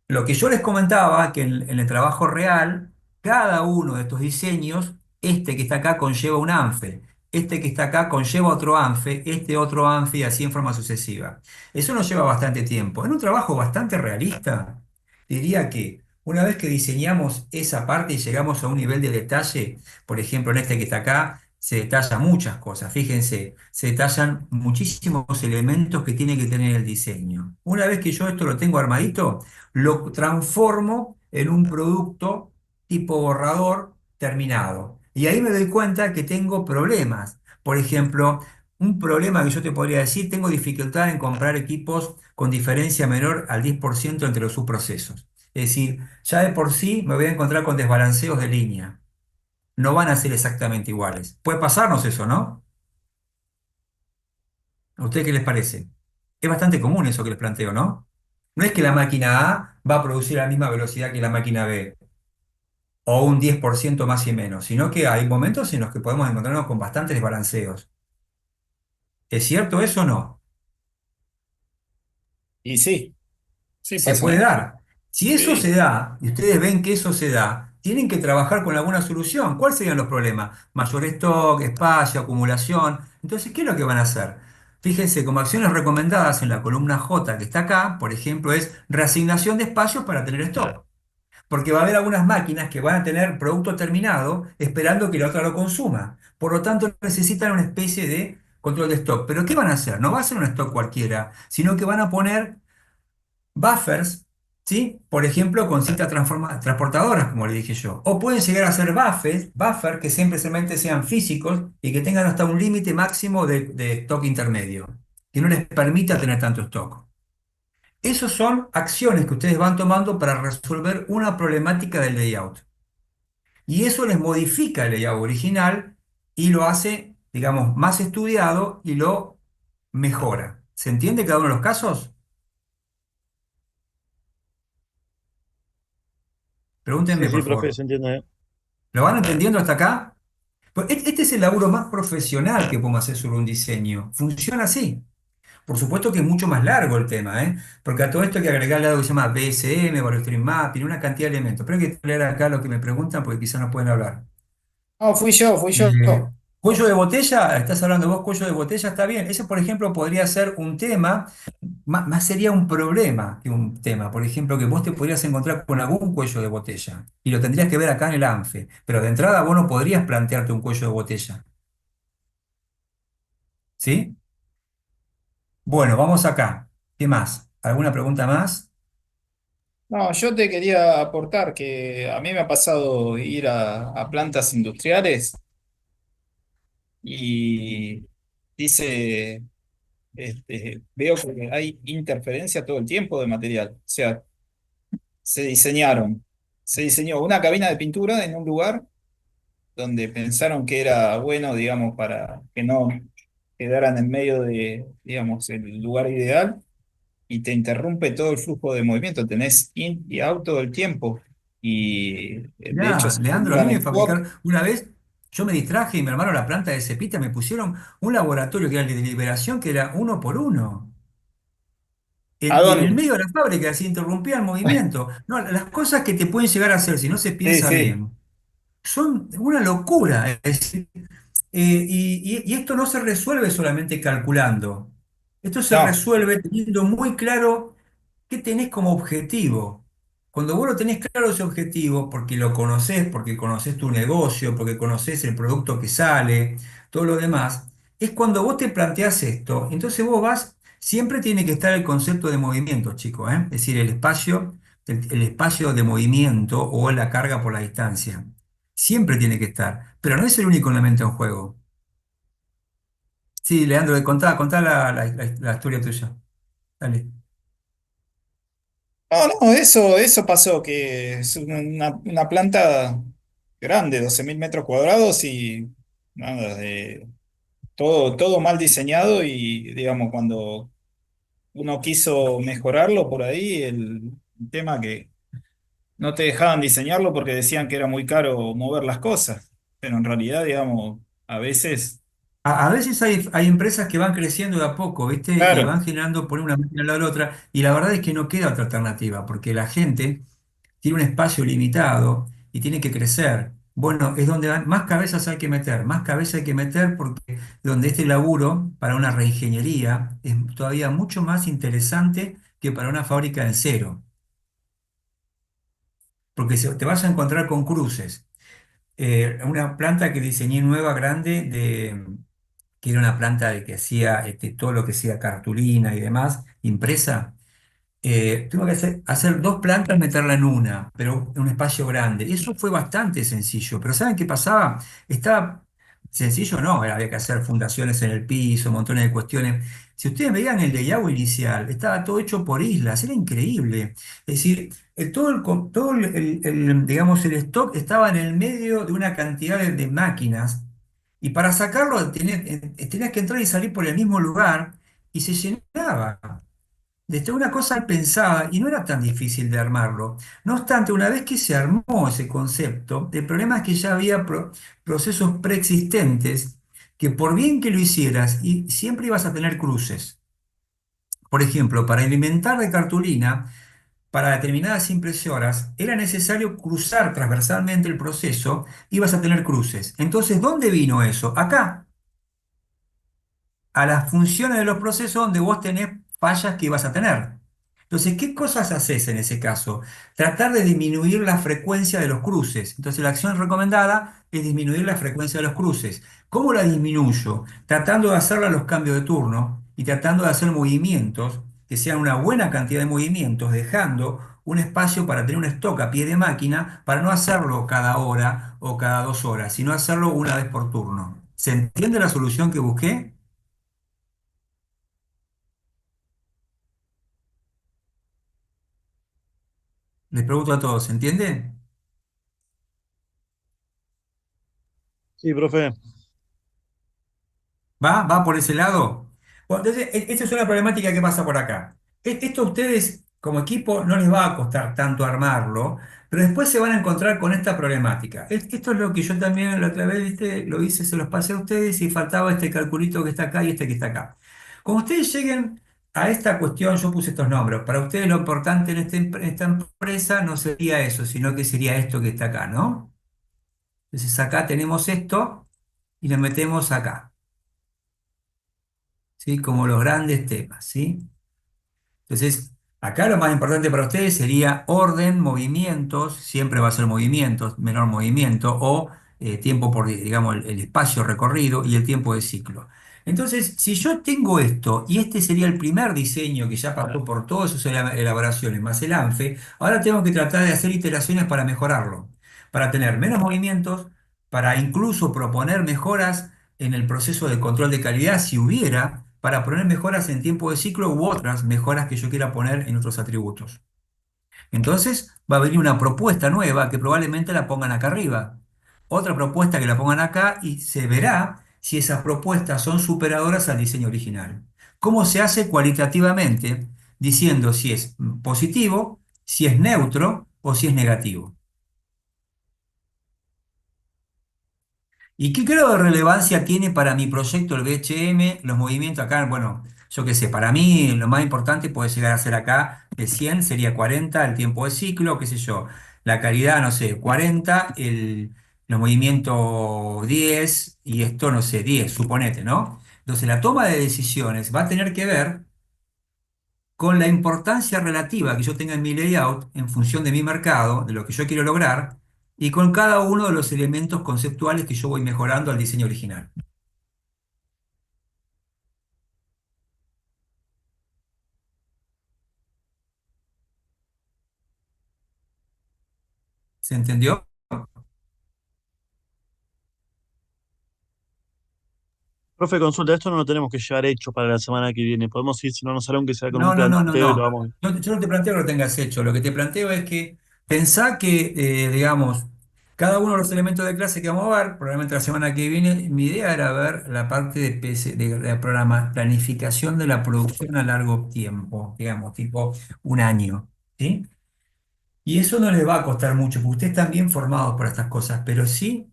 Lo que yo les comentaba, que en el trabajo real, cada uno de estos diseños, este que está acá conlleva un ANFE, este que está acá conlleva otro ANFE, este otro ANFE y así en forma sucesiva. Eso nos lleva bastante tiempo. En un trabajo bastante realista, diría que una vez que diseñamos esa parte y llegamos a un nivel de detalle, por ejemplo, en este que está acá, se detallan muchas cosas. Fíjense, se detallan muchísimos elementos que tiene que tener el diseño. Una vez que yo esto lo tengo armadito, lo transformo en un producto tipo borrador terminado. Y ahí me doy cuenta que tengo problemas. Por ejemplo, un problema que yo te podría decir, tengo dificultad en comprar equipos con diferencia menor al 10% entre los subprocesos. Es decir, ya de por sí me voy a encontrar con desbalanceos de línea. No van a ser exactamente iguales. Puede pasarnos eso, ¿no? ¿A ustedes qué les parece? Es bastante común eso que les planteo, ¿no? No es que la máquina A va a producir a la misma velocidad que la máquina B o un 10% más y menos, sino que hay momentos en los que podemos encontrarnos con bastantes desbalanceos. ¿Es cierto eso o no? Y sí, sí Se pasa. puede dar. Si eso se Sí. da, y ustedes ven que eso se da, tienen que trabajar con alguna solución. ¿Cuáles serían los problemas? Mayor stock, espacio, acumulación. Entonces, ¿qué es lo que van a hacer? Fíjense, como acciones recomendadas en la columna J que está acá, por ejemplo, es reasignación de espacios para tener stock. Porque va a haber algunas máquinas que van a tener producto terminado esperando que la otra lo consuma. Por lo tanto, necesitan una especie de control de stock. ¿Pero qué van a hacer? No va a ser un stock cualquiera, sino que van a poner buffers, ¿sí? Por ejemplo, con cintas transportadoras, como le dije yo. O pueden llegar a ser buffer que simplemente sean físicos y que tengan hasta un límite máximo de stock intermedio, que no les permita tener tanto stock. Esas son acciones que ustedes van tomando para resolver una problemática del layout. Y eso les modifica el layout original y lo hace, digamos, más estudiado y lo mejora. ¿Se entiende cada uno de los casos? Sí, Pregúntenme, sí, por profe, favor. se entiende, ¿eh? ¿Lo van entendiendo hasta acá? Pues este es el laburo más profesional que podemos hacer sobre un diseño. Funciona así. Por supuesto que es mucho más largo el tema, ¿eh? Porque a todo esto hay que agregarle algo que se llama BSM, Value Stream Mapping, una cantidad de elementos. Pero hay que leer acá lo que me preguntan porque quizás no pueden hablar. No, fui yo. Eh, Cuello de botella, estás hablando vos, cuello de botella, está bien. Ese, por ejemplo, podría ser un tema, más sería un problema que un tema. Por ejemplo, que vos te podrías encontrar con algún cuello de botella y lo tendrías que ver acá en el ANFE. Pero de entrada vos no podrías plantearte un cuello de botella. ¿Sí? Bueno, vamos acá. ¿Qué más? ¿Alguna pregunta más? No, yo te quería aportar que a mí me ha pasado ir a plantas industriales y dice, veo que hay interferencia todo el tiempo de material. O sea, se diseñaron, se diseñó una cabina de pintura en un lugar donde pensaron que era bueno, digamos, para que no quedaran en medio de, digamos, el lugar ideal y te interrumpe todo el flujo de movimiento. Tenés in y out todo el tiempo y de hecho Ya, se Leandro, a mí generan me spot. fabricaron, una vez yo me distraje y me armaron la planta de cepita, me pusieron un laboratorio que era el de liberación que era uno por uno. ¿A En el dónde? medio de la fábrica se interrumpía el movimiento. No, las cosas que te pueden llegar a hacer si no se Sí, piensa sí. bien son una locura. Es decir, y esto no se resuelve solamente calculando. Esto se No, resuelve teniendo muy claro qué tenés como objetivo. Cuando vos lo tenés claro ese objetivo, porque conoces tu negocio, porque conoces el producto que sale, todo lo demás, es cuando vos te planteás esto. Entonces vos vas, siempre tiene que estar el concepto de movimiento, chicos, ¿eh? Es decir, el espacio de movimiento o la carga por la distancia. Siempre tiene que estar, pero no es el único elemento en juego. Sí, Leandro, contá la historia tuya. Dale. no, no, eso pasó, que es una planta grande, 12.000 metros cuadrados y nada, todo mal diseñado y digamos, cuando uno quiso mejorarlo por ahí, el tema que no te dejaban diseñarlo porque decían que era muy caro mover las cosas, pero en realidad, digamos, a veces, A veces hay empresas que van creciendo de a poco, ¿viste? Y claro, van generando, poner una máquina al lado de la otra, y la verdad es que no queda otra alternativa, porque la gente tiene un espacio limitado y tiene que crecer. Bueno, es donde más cabezas hay que meter, más cabezas hay que meter porque donde este laburo para una reingeniería es todavía mucho más interesante que para una fábrica en cero, porque te vas a encontrar con cruces. Una planta que diseñé nueva, grande, que era una planta de que hacía todo lo que sea cartulina y demás, impresa. Tuve que hacer dos plantas, meterla en una, pero en un espacio grande. Eso fue bastante sencillo, pero ¿saben qué pasaba? Estaba sencillo, no, había que hacer fundaciones en el piso, montones de cuestiones. Si ustedes veían el layout inicial, estaba todo hecho por islas, era increíble. Es decir, digamos, el stock estaba en el medio de una cantidad de máquinas y para sacarlo tenías que entrar y salir por el mismo lugar y se llenaba. Desde una cosa pensada y no era tan difícil de armarlo. No obstante, una vez que se armó ese concepto, el problema es que ya había procesos preexistentes que por bien que lo hicieras, y siempre ibas a tener cruces. Por ejemplo, para alimentar de cartulina, para determinadas impresoras era necesario cruzar transversalmente el proceso, ibas a tener cruces. Entonces, ¿dónde vino eso? Acá, a las funciones de los procesos donde vos tenés fallas que ibas a tener. Entonces, ¿qué cosas haces en ese caso? Tratar de disminuir la frecuencia de los cruces. Entonces, la acción recomendada es disminuir la frecuencia de los cruces. ¿Cómo la disminuyo? Tratando de hacerla a los cambios de turno y tratando de hacer movimientos que sean una buena cantidad de movimientos, dejando un espacio para tener un stock a pie de máquina, para no hacerlo cada hora o cada 2 horas, sino hacerlo una vez por turno. ¿Se entiende la solución que busqué? Les pregunto a todos, ¿se entiende? Sí, profe. ¿Va por ese lado? Bueno, entonces, esta es una problemática que pasa por acá. Esto a ustedes como equipo no les va a costar tanto armarlo, pero después se van a encontrar con esta problemática. Esto es lo que yo también la otra vez, ¿viste? Lo hice, se los pasé a ustedes y faltaba este calculito que está acá y este que está acá. Cuando ustedes lleguen a esta cuestión, yo puse estos nombres. Para ustedes lo importante en esta empresa no sería eso, sino que sería esto que está acá, ¿no? Entonces acá tenemos esto y lo metemos acá. ¿Sí? Como los grandes temas, ¿sí? Entonces, acá lo más importante para ustedes sería orden, movimientos, siempre va a ser movimientos, menor movimiento, o tiempo por, digamos, el espacio recorrido y el tiempo de ciclo. Entonces, si yo tengo esto, y este sería el primer diseño que ya pasó por todas sus elaboraciones, más el ANFE, ahora tengo que tratar de hacer iteraciones para mejorarlo, para tener menos movimientos, para incluso proponer mejoras en el proceso de control de calidad, si hubiera, para poner mejoras en tiempo de ciclo u otras mejoras que yo quiera poner en otros atributos. Entonces va a venir una propuesta nueva que probablemente la pongan acá arriba. Otra propuesta que la pongan acá y se verá si esas propuestas son superadoras al diseño original. ¿Cómo se hace cualitativamente? Diciendo si es positivo, si es neutro o si es negativo. ¿Y qué grado de relevancia tiene para mi proyecto el BHM, los movimientos acá? Bueno, yo qué sé, para mí lo más importante puede llegar a ser acá, de 100 sería 40 el tiempo de ciclo, qué sé yo, la calidad, no sé, 40, los movimientos 10 y esto, no sé, 10, suponete, ¿no? Entonces la toma de decisiones va a tener que ver con la importancia relativa que yo tenga en mi layout en función de mi mercado, de lo que yo quiero lograr, y con cada uno de los elementos conceptuales que yo voy mejorando al diseño original. ¿Se entendió? Profe, consulta, esto no lo tenemos que llevar hecho para la semana que viene. Podemos ir, si no nos sale aunque sea con un No, no, no, no, planteo y lo no. vamos. Yo no te planteo que lo tengas hecho. Lo que te planteo es que pensá que, digamos, cada uno de los elementos de clase que vamos a ver, probablemente la semana que viene, mi idea era ver la parte de, de programa, planificación de la producción a largo tiempo, digamos, tipo un año. ¿Sí? Y eso no les va a costar mucho, porque ustedes están bien formados para estas cosas, pero sí,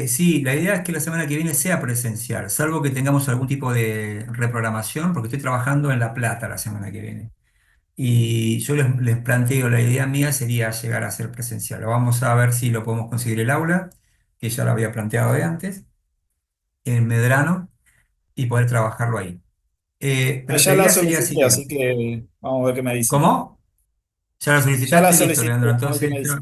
sí, la idea es que la semana que viene sea presencial, salvo que tengamos algún tipo de reprogramación, porque estoy trabajando en La Plata la semana que viene. Y yo les planteo, la idea mía sería llegar a ser presencial. Lo vamos a ver si lo podemos conseguir el aula, que ya lo había planteado de antes, en Medrano, y poder trabajarlo ahí. Pero la Ya la idea sería la solicité, así siguiente. que vamos a ver qué me dicen. ¿Cómo? ¿Ya lo Ya la solicitaste? Listo, solicité, Leandro. vamos a ver qué Entonces, me dicen.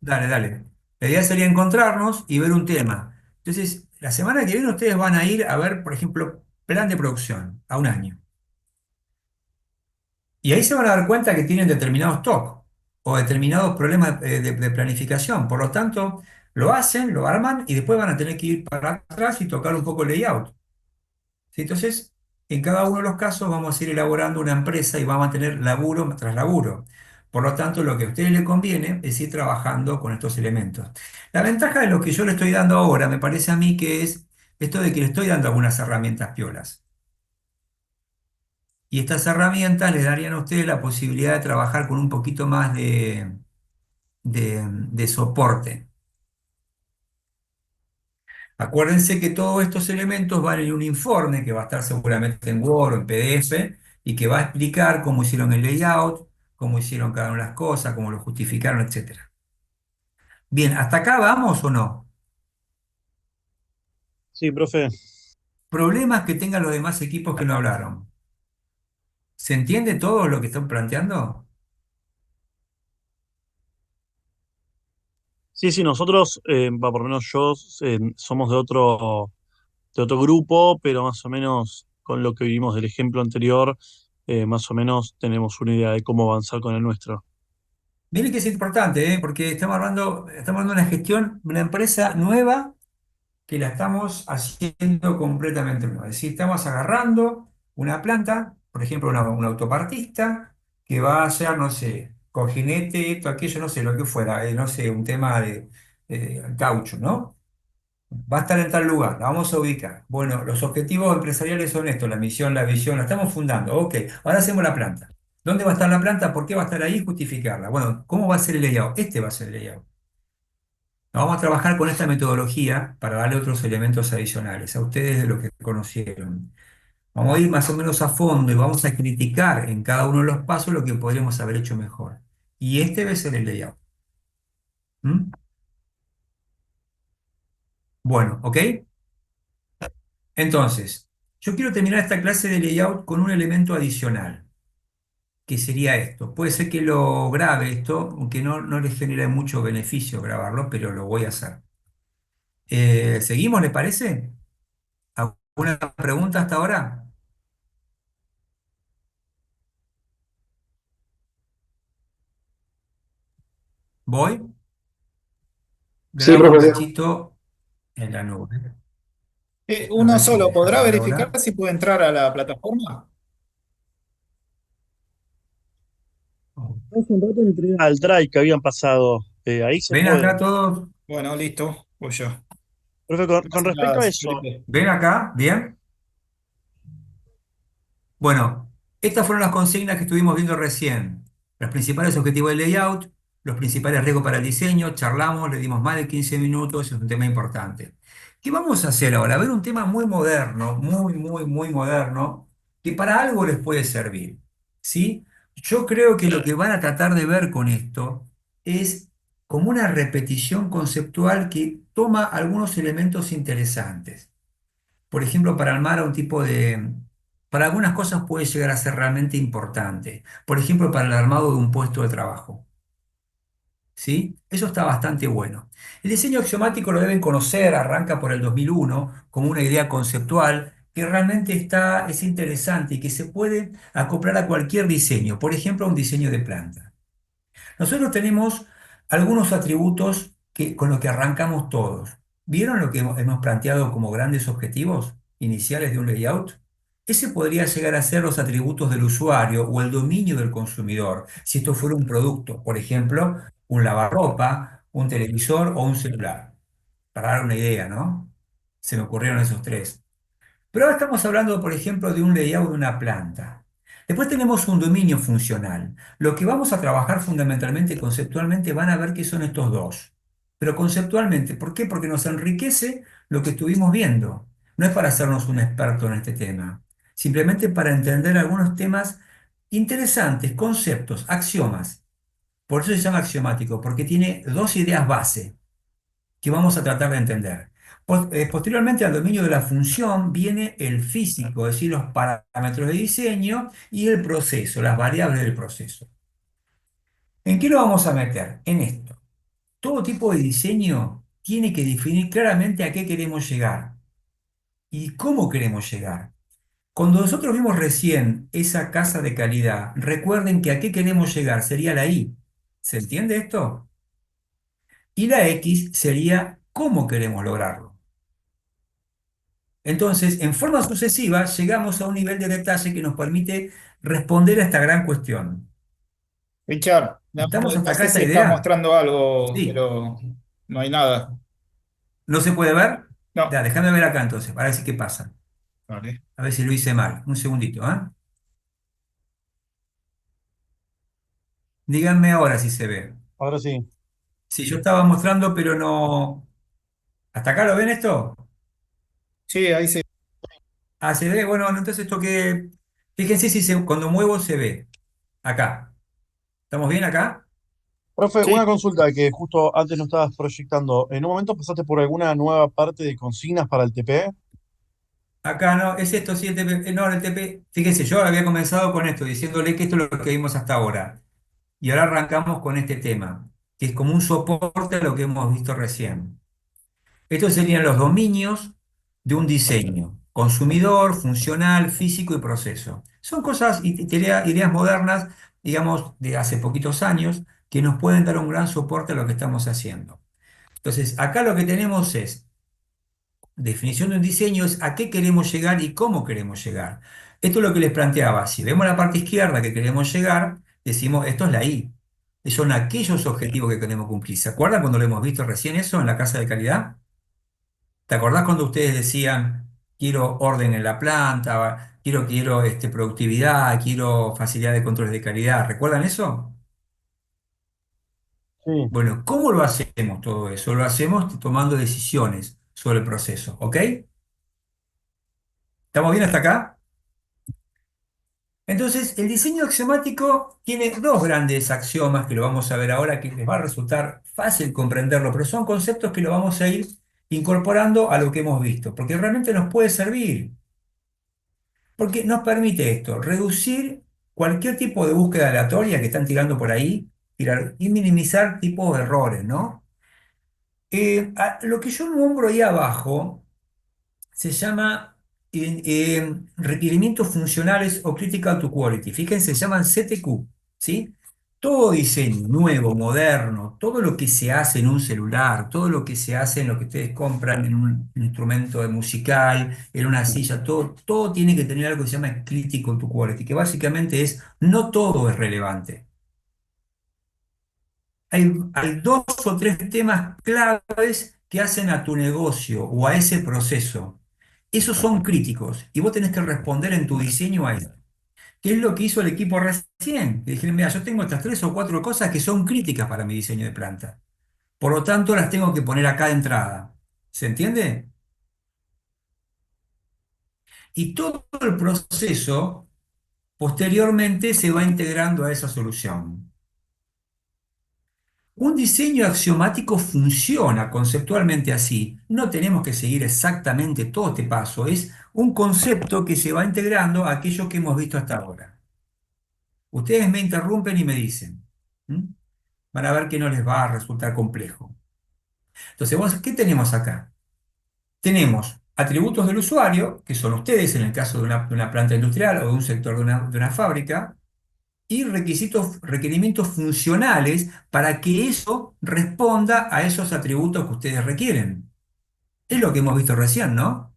dale, dale. La idea sería encontrarnos y ver un tema. Entonces, la semana que viene ustedes van a ir a ver, por ejemplo, plan de producción a un año. Y ahí se van a dar cuenta que tienen determinados TOC o determinados problemas de planificación. Por lo tanto, lo hacen, lo arman y después van a tener que ir para atrás y tocar un poco el layout. ¿Sí? Entonces, en cada uno de los casos vamos a ir elaborando una empresa y vamos a tener laburo tras laburo. Por lo tanto, lo que a ustedes les conviene es ir trabajando con estos elementos. La ventaja de lo que yo le estoy dando ahora, me parece a mí que es esto de que le estoy dando algunas herramientas piolas. Y estas herramientas les darían a ustedes la posibilidad de trabajar con un poquito más de soporte. Acuérdense que todos estos elementos van en un informe que va a estar seguramente en Word o en PDF y que va a explicar cómo hicieron el layout, cómo hicieron cada una de las cosas, cómo lo justificaron, etcétera. Bien, ¿hasta acá vamos o no? Sí, profe. Problemas que tengan los demás equipos que no hablaron. ¿Se entiende todo lo que están planteando? Sí, sí, nosotros, por lo menos yo, somos de otro grupo, pero más o menos con lo que vimos del ejemplo anterior, más o menos tenemos una idea de cómo avanzar con el nuestro. Miren que es importante, ¿eh? Porque estamos hablando de una gestión, de una empresa nueva que la estamos haciendo completamente nueva. Es decir, estamos agarrando una planta, por ejemplo, una autopartista, que va a hacer, no sé, cojinete, esto, aquello, no sé, lo que fuera, no sé, un tema de caucho, ¿no? Va a estar en tal lugar, la vamos a ubicar. Bueno, los objetivos empresariales son estos, la misión, la visión, la estamos fundando. Ok, ahora hacemos la planta. ¿Dónde va a estar la planta? ¿Por qué va a estar ahí? Justificarla. Bueno, ¿cómo va a ser el layout? Este va a ser el layout. Vamos a trabajar con esta metodología para darle otros elementos adicionales a ustedes de lo que conocieron. Vamos a ir más o menos a fondo y vamos a criticar en cada uno de los pasos lo que podríamos haber hecho mejor. Y este debe ser el layout. ¿Mm? Bueno, ¿ok? Entonces, yo quiero terminar esta clase de layout con un elemento adicional, que sería esto. Puede ser que lo grabe esto, aunque no les genere mucho beneficio grabarlo, pero lo voy a hacer. ¿Seguimos, le parece? ¿Alguna pregunta hasta ahora? ¿Voy? Sí, Grabo un profe. cachito en la nube. A Uno ver si me solo, deja ¿podrá grabar verificar ahora. si puede entrar a la plataforma? Hace un rato entré al drive que habían pasado. Ahí se ¿Ven puede. acá todos? Bueno, listo, pues yo. Profe, con respecto a Gracias, eso, Felipe. ¿Ven acá? ¿Bien? Bueno, estas fueron las consignas que estuvimos viendo recién. Los principales objetivos del layout, los principales riesgos para el diseño, charlamos, le dimos más de 15 minutos, es un tema importante. ¿Qué vamos a hacer ahora? A ver un tema muy moderno, muy, muy, muy moderno, que para algo les puede servir. ¿Sí? Yo creo que lo que van a tratar de ver con esto es como una repetición conceptual que toma algunos elementos interesantes. Por ejemplo, para armar a un tipo de... Para algunas cosas puede llegar a ser realmente importante. Por ejemplo, para el armado de un puesto de trabajo. ¿Sí? Eso está bastante bueno. El diseño axiomático lo deben conocer, arranca por el 2001 como una idea conceptual que realmente es interesante y que se puede acoplar a cualquier diseño, por ejemplo, a un diseño de planta. Nosotros tenemos algunos atributos con los que arrancamos todos. ¿Vieron lo que hemos planteado como grandes objetivos iniciales de un layout? Ese podría llegar a ser los atributos del usuario o el dominio del consumidor, si esto fuera un producto, por ejemplo, un lavarropa, un televisor o un celular. Para dar una idea, ¿no? Se me ocurrieron esos tres. Pero ahora estamos hablando, por ejemplo, de un layout de una planta. Después tenemos un dominio funcional. Lo que vamos a trabajar fundamentalmente conceptualmente van a ver qué son estos dos. Pero conceptualmente, ¿por qué? Porque nos enriquece lo que estuvimos viendo. No es para hacernos un experto en este tema, simplemente para entender algunos temas interesantes, conceptos, axiomas. Por eso se llama axiomático, porque tiene dos ideas base que vamos a tratar de entender. Posteriormente al dominio de la función viene el físico, es decir, los parámetros de diseño y el proceso, las variables del proceso. ¿En qué lo vamos a meter? En esto. Todo tipo de diseño tiene que definir claramente a qué queremos llegar y cómo queremos llegar. Cuando nosotros vimos recién esa casa de calidad, recuerden que a qué queremos llegar sería la I. ¿Se entiende esto? Y la X sería cómo queremos lograrlo. Entonces, en forma sucesiva, llegamos a un nivel de detalle que nos permite responder a esta gran cuestión. Richard, no, ¿Estamos hasta no acá sé esta si está idea? mostrando algo, Sí. pero no hay nada. ¿No se puede ver? No. Ya, déjame ver acá entonces, para ver si qué pasa. Vale. A ver si lo hice mal. Un segundito, ¿ah? Díganme ahora si se ve. ahora sí. Sí, yo estaba mostrando, pero no. ¿Hasta acá lo ven esto? Sí, ahí se. Ah, se ve. Bueno, entonces esto que. Fíjense si cuando muevo se ve. Acá. ¿Estamos bien acá? Profe, una Sí, consulta que justo antes no estabas proyectando. ¿En un momento pasaste por alguna nueva parte de consignas para el TP? Acá no, es esto, sí, el TP, no, el TP, fíjese, yo había comenzado con esto, diciéndole que esto es lo que vimos hasta ahora. Y ahora arrancamos con este tema, que es como un soporte a lo que hemos visto recién. Estos serían los dominios de un diseño: consumidor, funcional, físico y proceso. Son cosas, ideas modernas, digamos, de hace poquitos años, que nos pueden dar un gran soporte a lo que estamos haciendo. Entonces, acá lo que tenemos es definición de un diseño, es a qué queremos llegar y cómo queremos llegar. Esto es lo que les planteaba. Si vemos la parte izquierda que queremos llegar, decimos, esto es la I. Son aquellos objetivos que queremos cumplir. ¿Se acuerdan cuando lo hemos visto recién eso en la casa de calidad? ¿Te acordás cuando ustedes decían, quiero orden en la planta, quiero productividad, quiero facilidad de controles de calidad? ¿Recuerdan eso? Sí. Bueno, ¿cómo lo hacemos todo eso? Lo hacemos tomando decisiones sobre el proceso, ¿ok? ¿Estamos bien hasta acá? Entonces, el diseño axiomático tiene dos grandes axiomas que lo vamos a ver ahora, que les va a resultar fácil comprenderlo, pero son conceptos que lo vamos a ir incorporando a lo que hemos visto, porque realmente nos puede servir. Porque nos permite esto, reducir cualquier tipo de búsqueda aleatoria que están tirando por ahí, y minimizar tipos de errores, ¿no? Lo que yo nombro ahí abajo se llama requerimientos funcionales o critical to quality. Fíjense, se llaman CTQ, ¿sí? Todo diseño nuevo, moderno, todo lo que se hace en un celular, todo lo que se hace en lo que ustedes compran en un instrumento de musical, en una silla, todo tiene que tener algo que se llama critical to quality, que básicamente es no todo es relevante. Hay dos o tres temas claves que hacen a tu negocio o a ese proceso. Esos son críticos y vos tenés que responder en tu diseño a eso. ¿Qué es lo que hizo el equipo recién? Le dijeron, mira, yo tengo estas tres o cuatro cosas que son críticas para mi diseño de planta. Por lo tanto, las tengo que poner acá de entrada. ¿Se entiende? Y todo el proceso posteriormente se va integrando a esa solución. Un diseño axiomático funciona conceptualmente así. No tenemos que seguir exactamente todo este paso. Es un concepto que se va integrando a aquello que hemos visto hasta ahora. Ustedes me interrumpen y me dicen. ¿Mm? Van a ver que no les va a resultar complejo. Entonces, ¿qué tenemos acá? Tenemos atributos del usuario, que son ustedes en el caso de una planta industrial o de un sector de una fábrica, y requerimientos funcionales para que eso responda a esos atributos que ustedes requieren. Es lo que hemos visto recién, ¿no?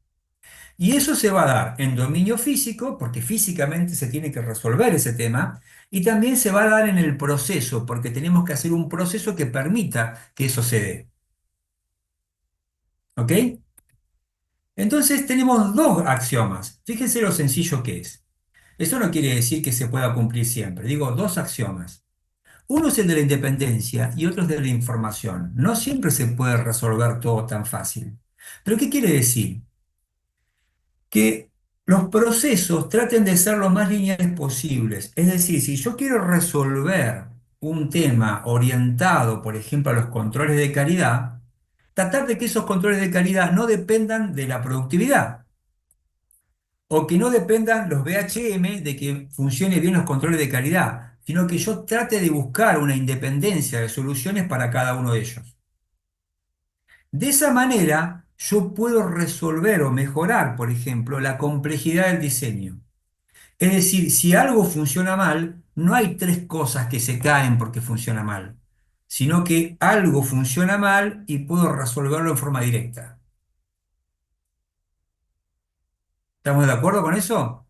Y eso se va a dar en dominio físico, porque físicamente se tiene que resolver ese tema, y también se va a dar en el proceso, porque tenemos que hacer un proceso que permita que eso se dé. ¿Ok? Entonces tenemos dos axiomas. Fíjense lo sencillo que es. Eso no quiere decir que se pueda cumplir siempre. Digo, dos axiomas. Uno es el de la independencia y otro es de la información. No siempre se puede resolver todo tan fácil. ¿Pero qué quiere decir? Que los procesos traten de ser lo más lineales posibles. Es decir, si yo quiero resolver un tema orientado, por ejemplo, a los controles de calidad, tratar de que esos controles de calidad no dependan de la productividad o que no dependan los BHM de que funcione bien los controles de calidad, sino que yo trate de buscar una independencia de soluciones para cada uno de ellos. De esa manera, yo puedo resolver o mejorar, por ejemplo, la complejidad del diseño. Es decir, si algo funciona mal, no hay tres cosas que se caen porque funciona mal, sino que algo funciona mal y puedo resolverlo en forma directa. ¿Estamos de acuerdo con eso?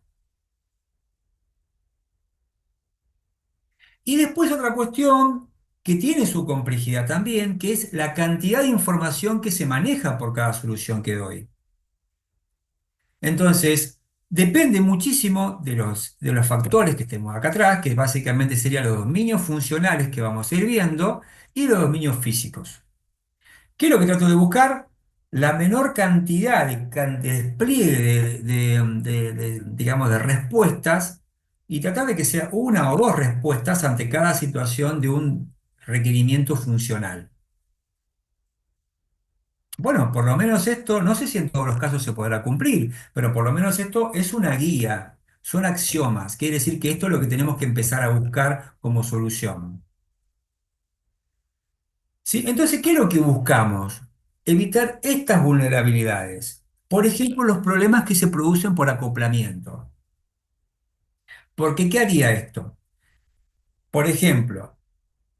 Y después otra cuestión que tiene su complejidad también, que es la cantidad de información que se maneja por cada solución que doy. Entonces, depende muchísimo de los factores que tenemos acá atrás, que básicamente serían los dominios funcionales que vamos a ir viendo y los dominios físicos. ¿Qué es lo que trato de buscar? La menor cantidad de despliegue digamos, de respuestas y tratar de que sea una o dos respuestas ante cada situación de un requerimiento funcional. Bueno, por lo menos esto, no sé si en todos los casos se podrá cumplir, pero por lo menos esto es una guía, son axiomas, quiere decir que esto es lo que tenemos que empezar a buscar como solución. ¿Sí? Entonces, ¿qué es lo que buscamos? Evitar estas vulnerabilidades. Por ejemplo, los problemas que se producen por acoplamiento. Porque, ¿qué haría esto? Por ejemplo,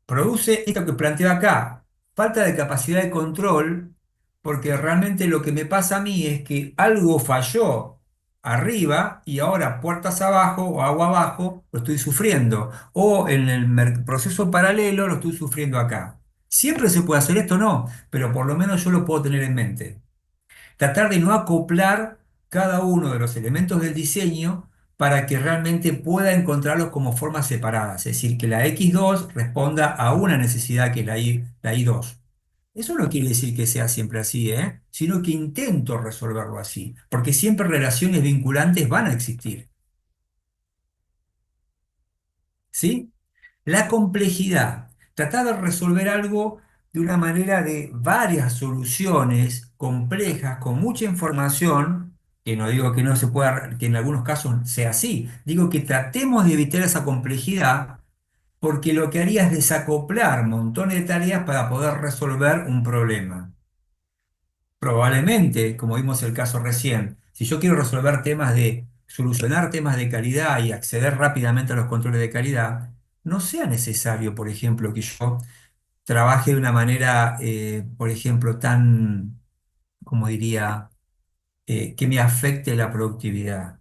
produce esto que planteo acá, falta de capacidad de control, porque realmente lo que me pasa a mí es que algo falló arriba y ahora puertas abajo o agua abajo lo estoy sufriendo, o en el proceso paralelo lo estoy sufriendo acá. ¿Siempre se puede hacer esto? No, pero por lo menos yo lo puedo tener en mente. Tratar de no acoplar cada uno de los elementos del diseño para que realmente pueda encontrarlos como formas separadas, es decir, que la X2 responda a una necesidad que es la Y2. Eso no quiere decir que sea siempre así, ¿eh? Sino que intento resolverlo así, porque siempre relaciones vinculantes van a existir, ¿sí? La complejidad, tratar de resolver algo de una manera de varias soluciones complejas, con mucha información, que no digo que no se pueda, que en algunos casos sea así, digo que tratemos de evitar esa complejidad, porque lo que haría es desacoplar montones de tareas para poder resolver un problema. Probablemente, como vimos el caso recién, si yo quiero resolver temas de, solucionar temas de calidad y acceder rápidamente a los controles de calidad, no sea necesario, por ejemplo, que yo trabaje de una manera, por ejemplo, tan, como diría, que me afecte la productividad,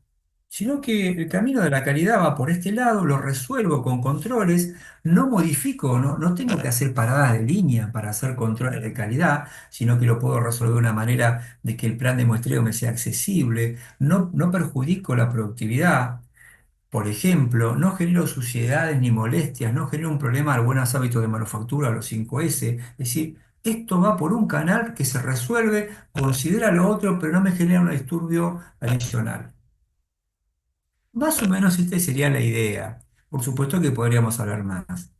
sino que el camino de la calidad va por este lado, lo resuelvo con controles, no modifico, no tengo que hacer paradas de línea para hacer controles de calidad, sino que lo puedo resolver de una manera de que el plan de muestreo me sea accesible, no perjudico la productividad. Por ejemplo, no genero suciedades ni molestias, no genero un problema de buenos hábitos de manufactura, los 5S. Es decir, esto va por un canal que se resuelve, considera lo otro, pero no me genera un disturbio adicional. Más o menos esta sería la idea. Por supuesto que podríamos hablar más.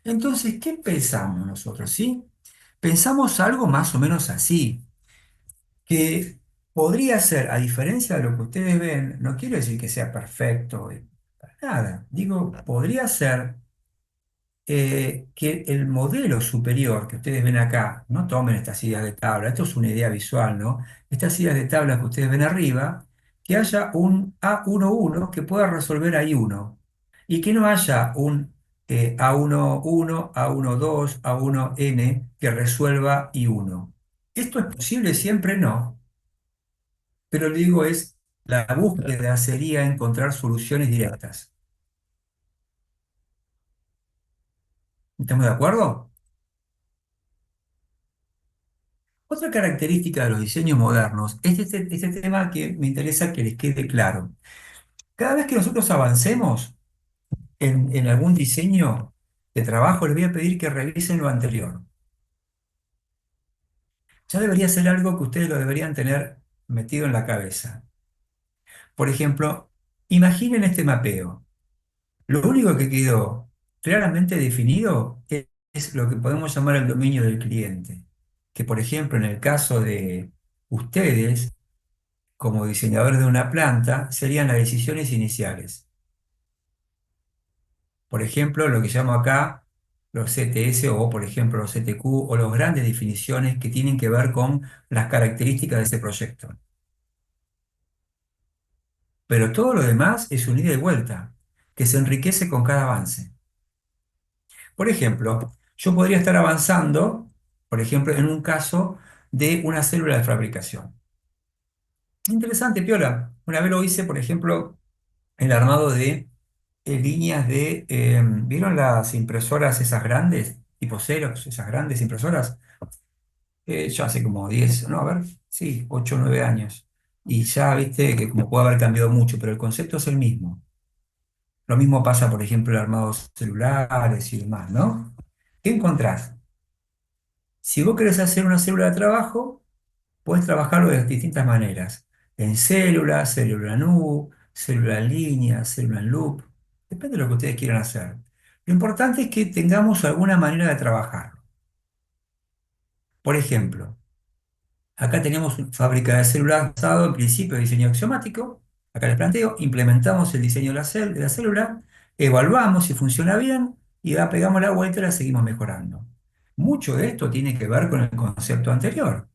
Entonces, ¿qué pensamos nosotros, sí? Pensamos algo más o menos así, que podría ser, a diferencia de lo que ustedes ven, no quiero decir que sea perfecto, para nada. Digo, podría ser que el modelo superior que ustedes ven acá, no tomen estas ideas de tabla, esto es una idea visual, ¿no? Estas ideas de tabla que ustedes ven arriba, que haya un A11 que pueda resolver I1 y que no haya un A11, A12, A1N que resuelva I1. ¿Esto es posible siempre? No, pero le digo es, la búsqueda sería encontrar soluciones directas. ¿Estamos de acuerdo? Otra característica de los diseños modernos es este tema que me interesa que les quede claro. Cada vez que nosotros avancemos en algún diseño de trabajo, les voy a pedir que revisen lo anterior. Ya debería ser algo que ustedes lo deberían tener metido en la cabeza. Por ejemplo, imaginen este mapeo. Lo único que quedó claramente definido es lo que podemos llamar el dominio del cliente. Que, por ejemplo, en el caso de ustedes, como diseñadores de una planta, serían las decisiones iniciales. Por ejemplo, lo que llamo acá los CTS o, por ejemplo, los CTQ o las grandes definiciones que tienen que ver con las características de ese proyecto. Pero todo lo demás es un ida y vuelta, que se enriquece con cada avance. Por ejemplo, yo podría estar avanzando, por ejemplo, en un caso de una célula de fabricación. Interesante, piola. Una vez lo hice, por ejemplo, el armado de líneas de, ¿vieron las impresoras esas grandes, tipo Xerox, esas grandes impresoras? Ya hace como 10 no, a ver, sí, 8 o 9 años. Y ya viste que como puede haber cambiado mucho, pero el concepto es el mismo. Lo mismo pasa, por ejemplo, en armados celulares y demás, ¿no? ¿Qué encontrás? Si vos querés hacer una célula de trabajo, puedes trabajarlo de distintas maneras. En célula, célula en U, célula en línea, célula en loop. Depende de lo que ustedes quieran hacer. Lo importante es que tengamos alguna manera de trabajar. Por ejemplo, acá tenemos una fábrica de células basado en principio de diseño axiomático. Acá les planteo, implementamos el diseño de la célula, evaluamos si funciona bien y la pegamos la vuelta y la seguimos mejorando. Mucho de esto tiene que ver con el concepto anterior.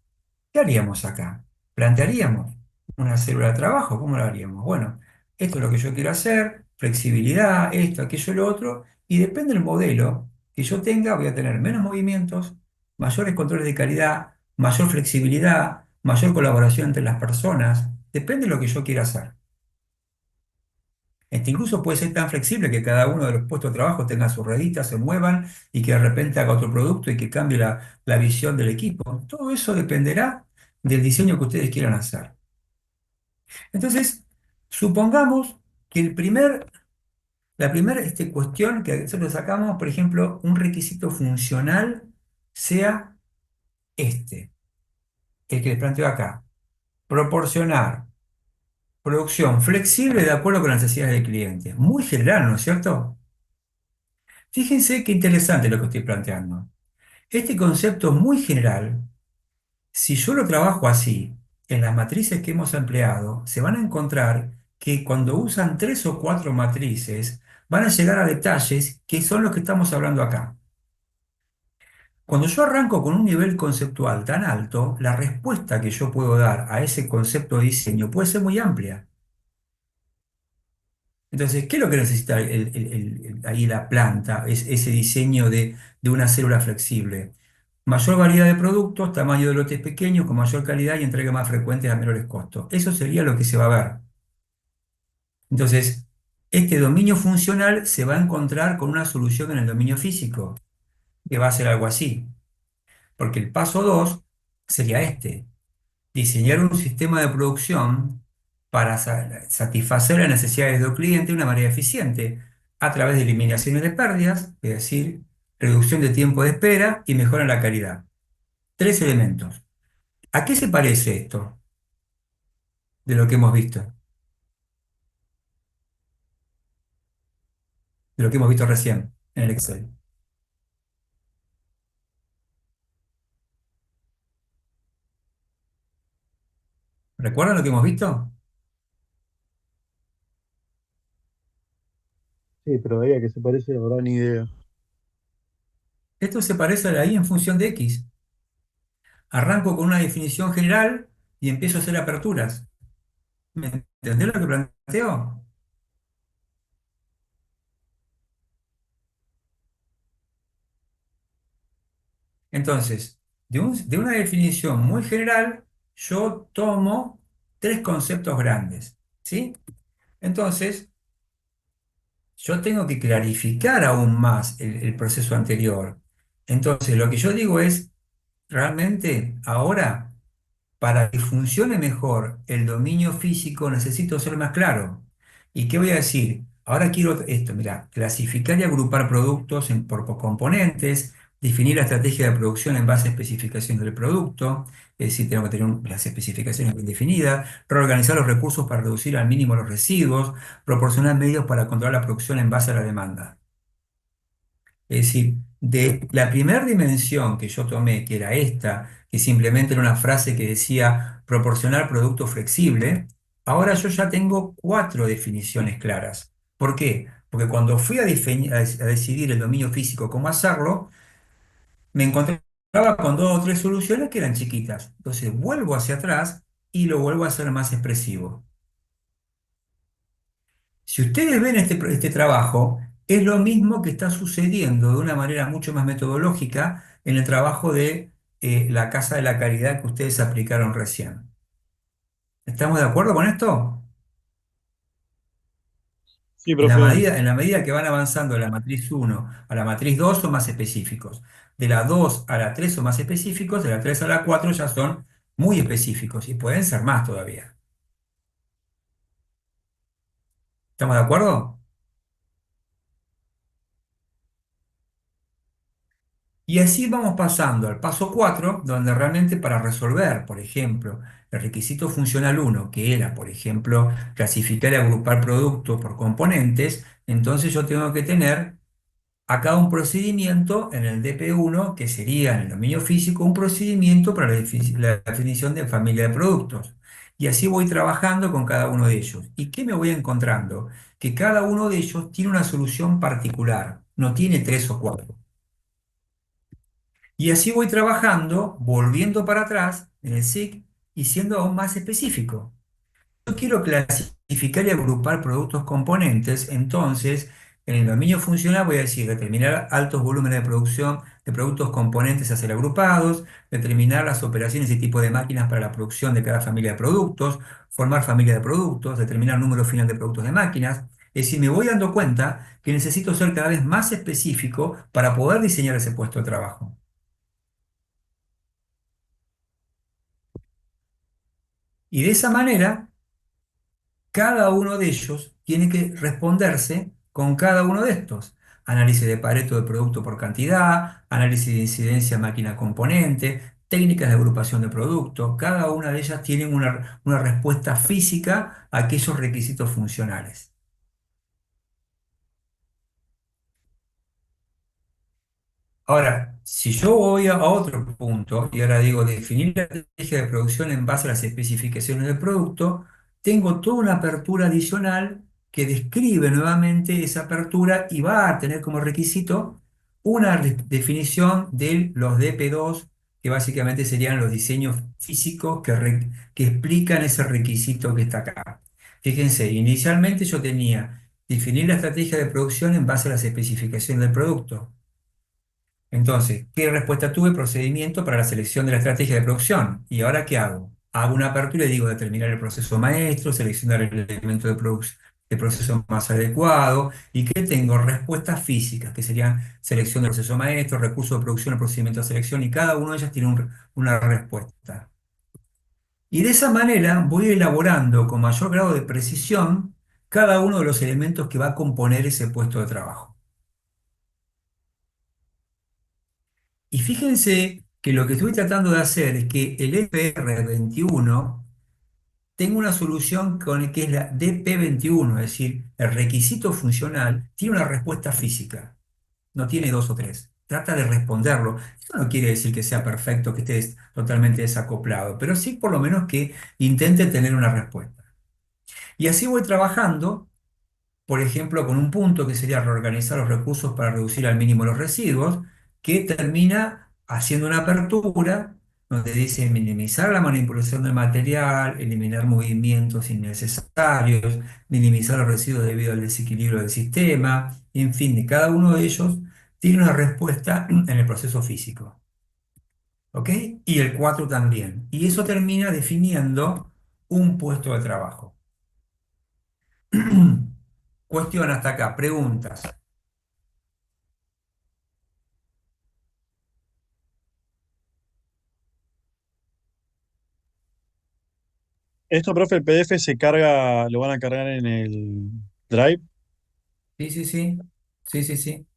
¿Qué haríamos acá? ¿Plantearíamos una célula de trabajo? ¿Cómo lo haríamos? Bueno, esto es lo que yo quiero hacer, flexibilidad, esto, aquello, lo otro, y depende del modelo que yo tenga, voy a tener menos movimientos, mayores controles de calidad, mayor flexibilidad, mayor colaboración entre las personas, depende de lo que yo quiera hacer. Incluso puede ser tan flexible que cada uno de los puestos de trabajo tenga sus rueditas, se muevan y que de repente haga otro producto y que cambie la visión del equipo. Todo eso dependerá del diseño que ustedes quieran hacer. Entonces, supongamos que la primera cuestión que nosotros sacamos, por ejemplo, un requisito funcional sea este, el que les planteo acá. Proporcionar producción flexible de acuerdo con las necesidades del cliente. Muy general, ¿no es cierto? Fíjense qué interesante lo que estoy planteando. Este concepto muy general, si yo lo trabajo así, en las matrices que hemos empleado, se van a encontrar que cuando usan tres o cuatro matrices, van a llegar a detalles que son los que estamos hablando acá. Cuando yo arranco con un nivel conceptual tan alto, la respuesta que yo puedo dar a ese concepto de diseño puede ser muy amplia. Entonces, ¿qué es lo que necesita ahí la planta, ese diseño de una célula flexible? Mayor variedad de productos, tamaño de lotes pequeños, con mayor calidad y entrega más frecuentes a menores costos. Eso sería lo que se va a ver. Entonces, este dominio funcional se va a encontrar con una solución en el dominio físico, que va a ser algo así. Porque el paso 2 sería este: diseñar un sistema de producción para satisfacer las necesidades del cliente de una manera eficiente, a través de eliminaciones de pérdidas, es decir, reducción de tiempo de espera y mejora en la calidad. Tres elementos. ¿A qué se parece esto de lo que hemos visto? De lo que hemos visto recién en el Excel. ¿Recuerdan lo que hemos visto? Sí, pero ahí a qué se parece, la verdad, ni idea. Esto se parece a la I en función de X. Arranco con una definición general y empiezo a hacer aperturas. ¿Me entendés lo que planteo? Entonces, de una definición muy general, yo tomo tres conceptos grandes, ¿sí? Entonces, yo tengo que clarificar aún más el proceso anterior. Entonces, lo que yo digo es, realmente, ahora, para que funcione mejor el dominio físico, necesito ser más claro. ¿Y qué voy a decir? Ahora quiero esto, mira, clasificar y agrupar productos por componentes, definir la estrategia de producción en base a especificaciones del producto, es decir, tengo que tener las especificaciones bien definidas, reorganizar los recursos para reducir al mínimo los residuos, proporcionar medios para controlar la producción en base a la demanda. Es decir, de la primera dimensión que yo tomé, que era esta, que simplemente era una frase que decía proporcionar producto flexible, ahora yo ya tengo cuatro definiciones claras. ¿Por qué? Porque cuando fui a decidir el dominio físico, cómo hacerlo, me encontraba con dos o tres soluciones que eran chiquitas. Entonces vuelvo hacia atrás y lo vuelvo a hacer más expresivo. Si ustedes ven este trabajo, es lo mismo que está sucediendo de una manera mucho más metodológica en el trabajo de la Casa de la Caridad que ustedes aplicaron recién. ¿Estamos de acuerdo con esto? Sí, profe. En la medida que van avanzando de la matriz uno a la matriz 2 son más específicos. De la 2 a la 3 son más específicos, de la 3 a la 4 ya son muy específicos y pueden ser más todavía. ¿Estamos de acuerdo? Y así vamos pasando al paso 4 donde realmente para resolver, por ejemplo, el requisito funcional uno que era, por ejemplo, clasificar y agrupar productos por componentes, entonces yo tengo que tener acá un procedimiento en el DP1, que sería en el dominio físico, un procedimiento para la definición de familia de productos. Y así voy trabajando con cada uno de ellos. ¿Y qué me voy encontrando? Que cada uno de ellos tiene una solución particular, no tiene tres o cuatro. Y así voy trabajando, volviendo para atrás en el SIC y siendo aún más específico. Yo quiero clasificar y agrupar productos componentes, entonces en el dominio funcional voy a decir determinar altos volúmenes de producción de productos componentes a ser agrupados, determinar las operaciones y tipo de máquinas para la producción de cada familia de productos, formar familia de productos, determinar número final de productos de máquinas. Es decir, me voy dando cuenta que necesito ser cada vez más específico para poder diseñar ese puesto de trabajo. Y de esa manera cada uno de ellos tiene que responderse con cada uno de estos. Análisis de Pareto de producto por cantidad, análisis de incidencia máquina-componente, técnicas de agrupación de productos. Cada una de ellas tiene una respuesta física a aquellos requisitos funcionales. Ahora, si yo voy a otro punto y ahora digo definir la estrategia de producción en base a las especificaciones del producto, tengo toda una apertura adicional que describe nuevamente esa apertura y va a tener como requisito una definición de los DP2, que básicamente serían los diseños físicos que explican ese requisito que está acá. Fíjense, inicialmente yo tenía definir la estrategia de producción en base a las especificaciones del producto. Entonces, ¿qué respuesta tuve? Procedimiento para la selección de la estrategia de producción. ¿Y ahora qué hago? Hago una apertura y digo determinar el proceso maestro, seleccionar el elemento de proceso más adecuado. ¿Y qué tengo? Respuestas físicas, que serían selección del proceso maestro, recurso de producción, el procedimiento de selección, y cada una de ellas tiene una respuesta. Y de esa manera voy elaborando con mayor grado de precisión cada uno de los elementos que va a componer ese puesto de trabajo. Y fíjense que lo que estoy tratando de hacer es que el EPR21 tenga una solución con el que es la DP21, es decir, el requisito funcional tiene una respuesta física, no tiene dos o tres. Trata de responderlo. Esto no quiere decir que sea perfecto, que esté totalmente desacoplado, pero sí por lo menos que intente tener una respuesta. Y así voy trabajando, por ejemplo, con un punto que sería reorganizar los recursos para reducir al mínimo los residuos, que termina haciendo una apertura donde dice minimizar la manipulación del material, eliminar movimientos innecesarios, minimizar los residuos debido al desequilibrio del sistema, en fin, de cada uno de ellos tiene una respuesta en el proceso físico. ¿Ok? Y el 4 también. Y eso termina definiendo un puesto de trabajo. Cuestión hasta acá, preguntas. Esto, profe, el PDF se carga, lo van a cargar en el Drive. Sí, sí, sí. Sí, sí, sí.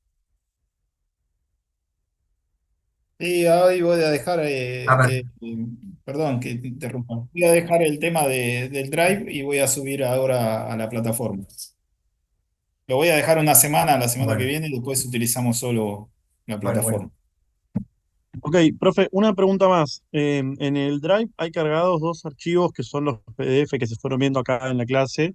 Y hoy voy a dejar, A ver, perdón que te interrumpa, voy a dejar el tema del Drive y voy a subir ahora a la plataforma. Lo voy a dejar una semana, la semana que bueno, viene, y después utilizamos solo la bueno, plataforma. bueno. Ok, profe, una pregunta más. En el Drive hay cargados dos archivos que son los PDF que se fueron viendo acá en la clase,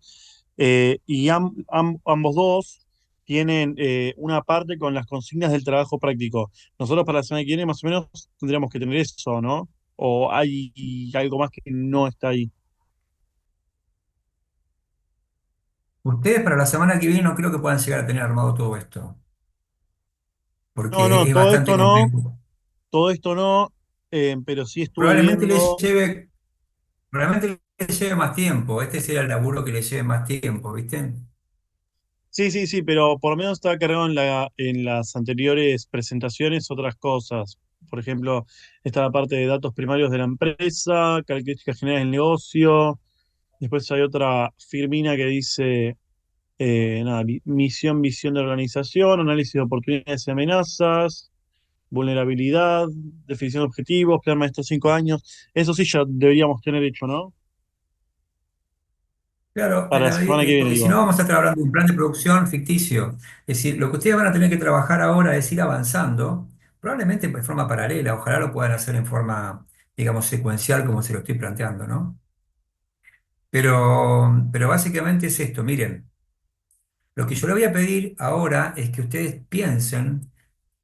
y ambos dos tienen una parte con las consignas del trabajo práctico. Nosotros para la semana que viene más o menos tendríamos que tener eso, ¿no? ¿O hay algo más que no está ahí? Ustedes para la semana que viene no creo que puedan llegar a tener armado todo esto, No, no, porque es bastante complejo. todo esto no, pero sí estuve Probablemente les viendo. lleve, probablemente les lleve más tiempo. Este será el laburo que les lleve más tiempo, ¿viste? Sí, sí, sí, pero por lo menos estaba cargado en las anteriores presentaciones otras cosas. Por ejemplo, está la parte de datos primarios de la empresa, características generales del negocio. Después hay otra firmina que dice, nada, misión, visión de organización, análisis de oportunidades y amenazas. vulnerabilidad, definición de objetivos, plan maestro 5 años. Eso sí ya deberíamos tener hecho, ¿no? Claro, Para la semana que viene, porque si no digo. vamos a estar hablando de un plan de producción ficticio. Es decir, lo que ustedes van a tener que trabajar ahora es ir avanzando, probablemente de forma paralela, ojalá lo puedan hacer en forma, digamos, secuencial como se lo estoy planteando, ¿no? Pero básicamente es esto, miren, lo que yo le voy a pedir ahora es que ustedes piensen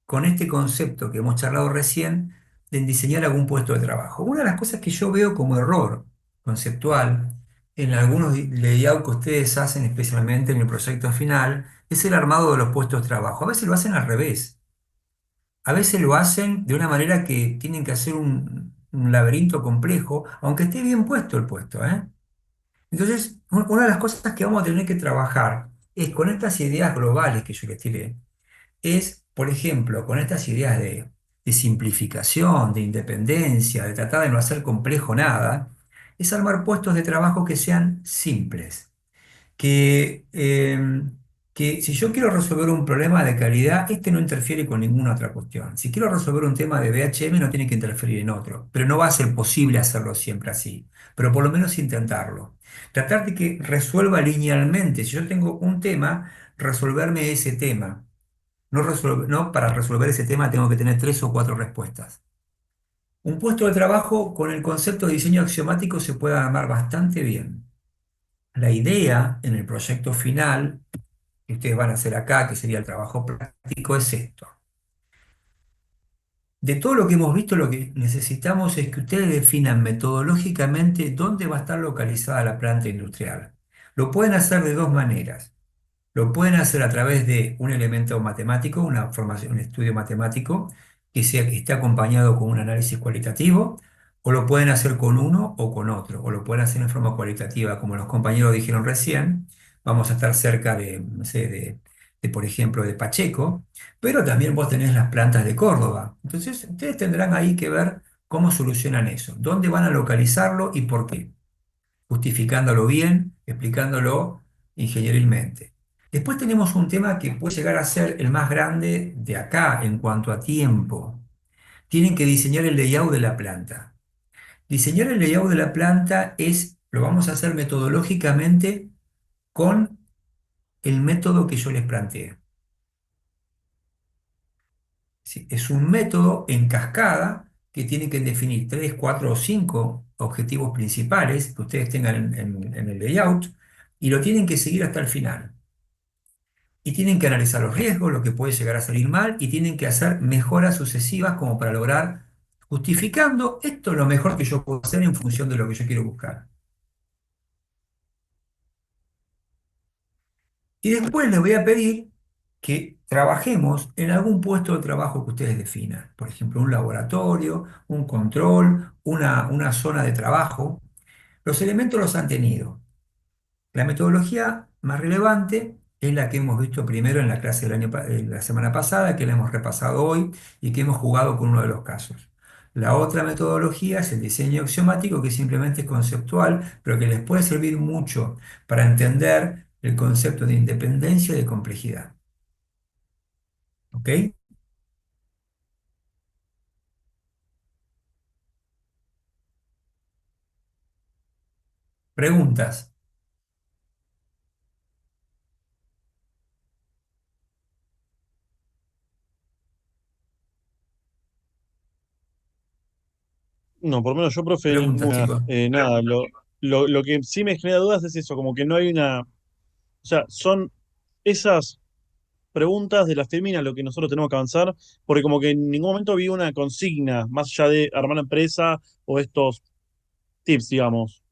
con este concepto que hemos charlado recién de diseñar algún puesto de trabajo. Una de las cosas que yo veo como error conceptual en algunos layouts que ustedes hacen, especialmente en el proyecto final, es el armado de los puestos de trabajo. A veces lo hacen al revés. A veces lo hacen de una manera que tienen que hacer un laberinto complejo, aunque esté bien puesto el puesto, ¿eh? Entonces, una de las cosas que vamos a tener que trabajar es con estas ideas globales que yo les tiré es, por ejemplo, con estas ideas de simplificación, de independencia, de tratar de no hacer complejo nada, es armar puestos de trabajo que sean simples. Que, que si yo quiero resolver un problema de calidad, este no interfiere con ninguna otra cuestión. Si quiero resolver un tema de BHM, no tiene que interferir en otro. Pero no va a ser posible hacerlo siempre así. Pero por lo menos intentarlo. Tratar de que resuelva linealmente. Si yo tengo un tema, resolverme ese tema. No para resolver ese tema tengo que tener tres o cuatro respuestas. Un puesto de trabajo con el concepto de diseño axiomático se puede armar bastante bien. La idea en el proyecto final que ustedes van a hacer acá, que sería el trabajo práctico, es esto. De todo lo que hemos visto, lo que necesitamos es que ustedes definan metodológicamente dónde va a estar localizada la planta industrial. Lo pueden hacer de dos maneras. Lo pueden hacer a través de un elemento matemático, una formación, un estudio matemático que esté acompañado con un análisis cualitativo, o lo pueden hacer con uno o con otro, o lo pueden hacer en forma cualitativa, como los compañeros dijeron recién. Vamos a estar cerca de, no sé, por ejemplo, de Pacheco, pero también vos tenés las plantas de Córdoba. Entonces, ustedes tendrán ahí que ver cómo solucionan eso, dónde van a localizarlo y por qué, justificándolo bien, explicándolo ingenierilmente. Después tenemos un tema que puede llegar a ser el más grande de acá en cuanto a tiempo. Tienen que diseñar el layout de la planta. Diseñar el layout de la planta lo vamos a hacer metodológicamente con el método que yo les planteé. Sí, es un método en cascada que tiene que definir tres, cuatro o cinco objetivos principales que ustedes tengan en el layout y lo tienen que seguir hasta el final. Y tienen que analizar los riesgos, lo que puede llegar a salir mal, y tienen que hacer mejoras sucesivas como para lograr, justificando esto es lo mejor que yo puedo hacer en función de lo que yo quiero buscar. Y después les voy a pedir que trabajemos en algún puesto de trabajo que ustedes definan. Por ejemplo, un laboratorio, un control, una zona de trabajo. Los elementos los han tenido. La metodología más relevante es la que hemos visto primero en la clase la semana pasada, que la hemos repasado hoy y que hemos jugado con uno de los casos. La otra metodología es el diseño axiomático, que simplemente es conceptual, pero que les puede servir mucho para entender el concepto de independencia y de complejidad. ¿Ok? Preguntas. No, por lo menos yo, profe, Preguntas, ninguna. chicos. Nada, lo que sí me genera dudas es eso, como que no hay una. O sea, son esas preguntas de las féminas lo que nosotros tenemos que avanzar, porque como que en ningún momento vi una consigna, más allá de armar la empresa o estos tips, digamos.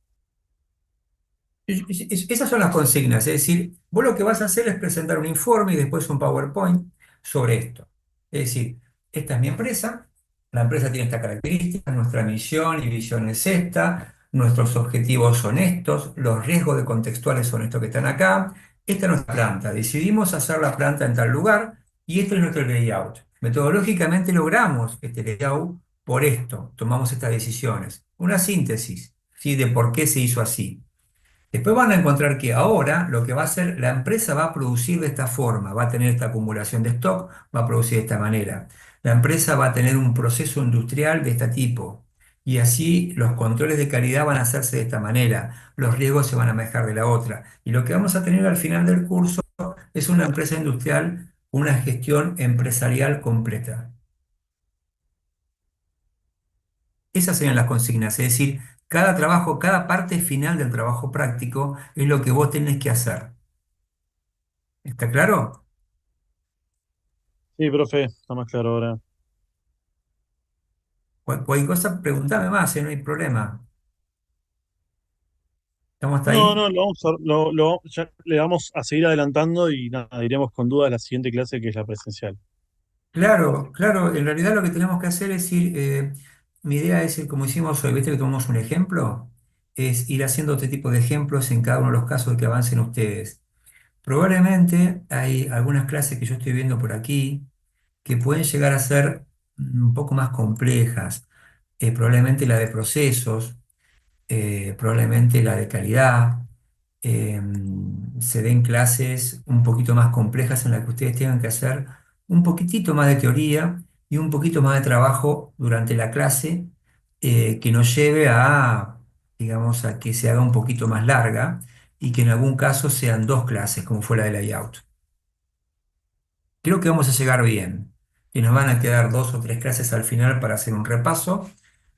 Esas son las consignas, es decir, vos lo que vas a hacer es presentar un informe y después un PowerPoint sobre esto. Es decir, esta es mi empresa, la empresa tiene estas características, nuestra misión y visión es esta, nuestros objetivos son estos, los riesgos de contextuales son estos que están acá, esta es nuestra planta, decidimos hacer la planta en tal lugar y este es nuestro layout. Metodológicamente logramos este layout por esto, tomamos estas decisiones. Una síntesis, ¿sí? De por qué se hizo así. Después van a encontrar que ahora lo que va a hacer, la empresa va a producir de esta forma, va a tener esta acumulación de stock, va a producir de esta manera. La empresa va a tener un proceso industrial de este tipo y así los controles de calidad van a hacerse de esta manera, los riesgos se van a manejar de la otra. Y lo que vamos a tener al final del curso es una empresa industrial, una gestión empresarial completa. Esas serían las consignas, es decir, cada trabajo, cada parte final del trabajo práctico es lo que vos tenés que hacer. ¿Está claro? Sí, profe, está más claro ahora. Cualquier cosa, preguntame más, no hay problema. ¿Estamos hasta No, ahí? no, ya le vamos a seguir adelantando y nada, iremos con dudas a la siguiente clase que es la presencial. Claro, claro, en realidad lo que tenemos que hacer es ir, mi idea es ir como hicimos hoy, viste que tomamos un ejemplo, es ir haciendo este tipo de ejemplos en cada uno de los casos que avancen ustedes. Probablemente hay algunas clases que yo estoy viendo por aquí que pueden llegar a ser un poco más complejas. Probablemente la de procesos, probablemente la de calidad, eh, se den clases un poquito más complejas en las que ustedes tengan que hacer un poquitito más de teoría y un poquito más de trabajo durante la clase, que nos lleve a, digamos, a que se haga un poquito más larga y que en algún caso sean dos clases, como fue la de layout. Creo que vamos a llegar bien y nos van a quedar dos o tres clases al final para hacer un repaso,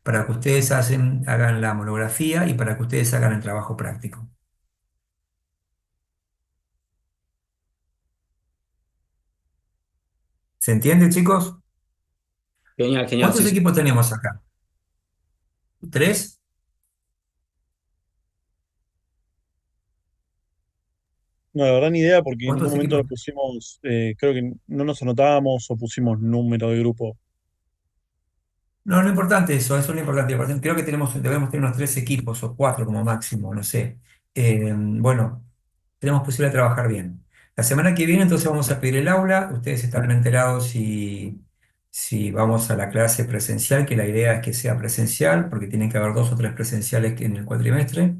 para que ustedes hagan la monografía y para que ustedes hagan el trabajo práctico. ¿Se entiende, chicos? Genial, genial, ¿Cuántos sí, sí. equipos tenemos acá? ¿Tres? No, la verdad ni idea porque en ningún ¿Cuántos momento equipos? lo pusimos, creo que no nos anotábamos o pusimos número de grupo. No, no es importante eso es lo importante. Creo que debemos tener unos tres equipos o cuatro como máximo, no sé. Bueno, tenemos posibilidad de trabajar bien. La semana que viene entonces vamos a pedir el aula. Ustedes estarán enterados si vamos a la clase presencial, que la idea es que sea presencial, porque tienen que haber dos o tres presenciales en el cuatrimestre.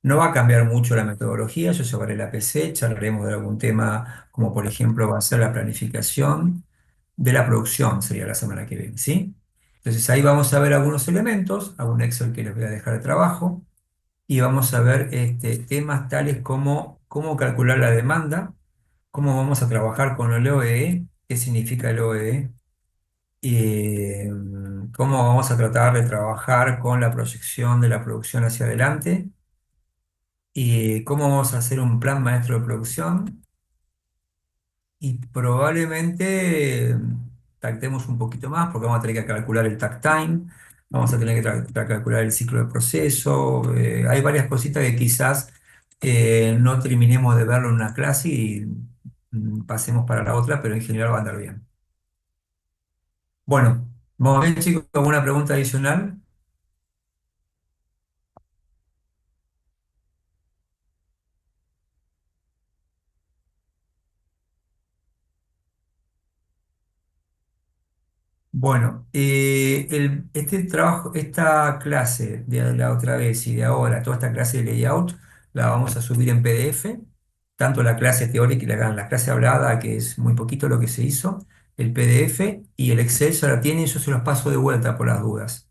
No va a cambiar mucho la metodología, yo llevaré la PC, charlaremos de algún tema, como por ejemplo va a ser la planificación de la producción, sería la semana que viene, ¿sí? Entonces ahí vamos a ver algunos elementos, algún Excel que les voy a dejar de trabajo, y vamos a ver temas tales como cómo calcular la demanda, cómo vamos a trabajar con el OEE, qué significa el OEE, y cómo vamos a tratar de trabajar con la proyección de la producción hacia adelante y cómo vamos a hacer un plan maestro de producción y probablemente tactemos un poquito más porque vamos a tener que calcular el takt time, vamos a tener que calcular el ciclo de proceso, hay varias cositas que quizás no terminemos de verlo en una clase y pasemos para la otra, pero en general va a andar bien. Bueno, vamos bien chicos, ¿alguna pregunta adicional? Bueno, este trabajo, esta clase de la otra vez y de ahora, toda esta clase de layout, la vamos a subir en PDF, tanto la clase teórica y la clase hablada, que es muy poquito lo que se hizo, el PDF y el Excel ya la tienen, yo se los paso de vuelta por las dudas.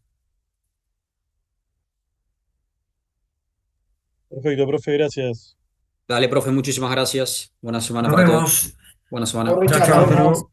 Perfecto, profe, gracias. Dale, profe, muchísimas gracias. Buena semana Nos para todos. vemos. Buena Chao, semana. Chao, Richard, nos chao. vemos.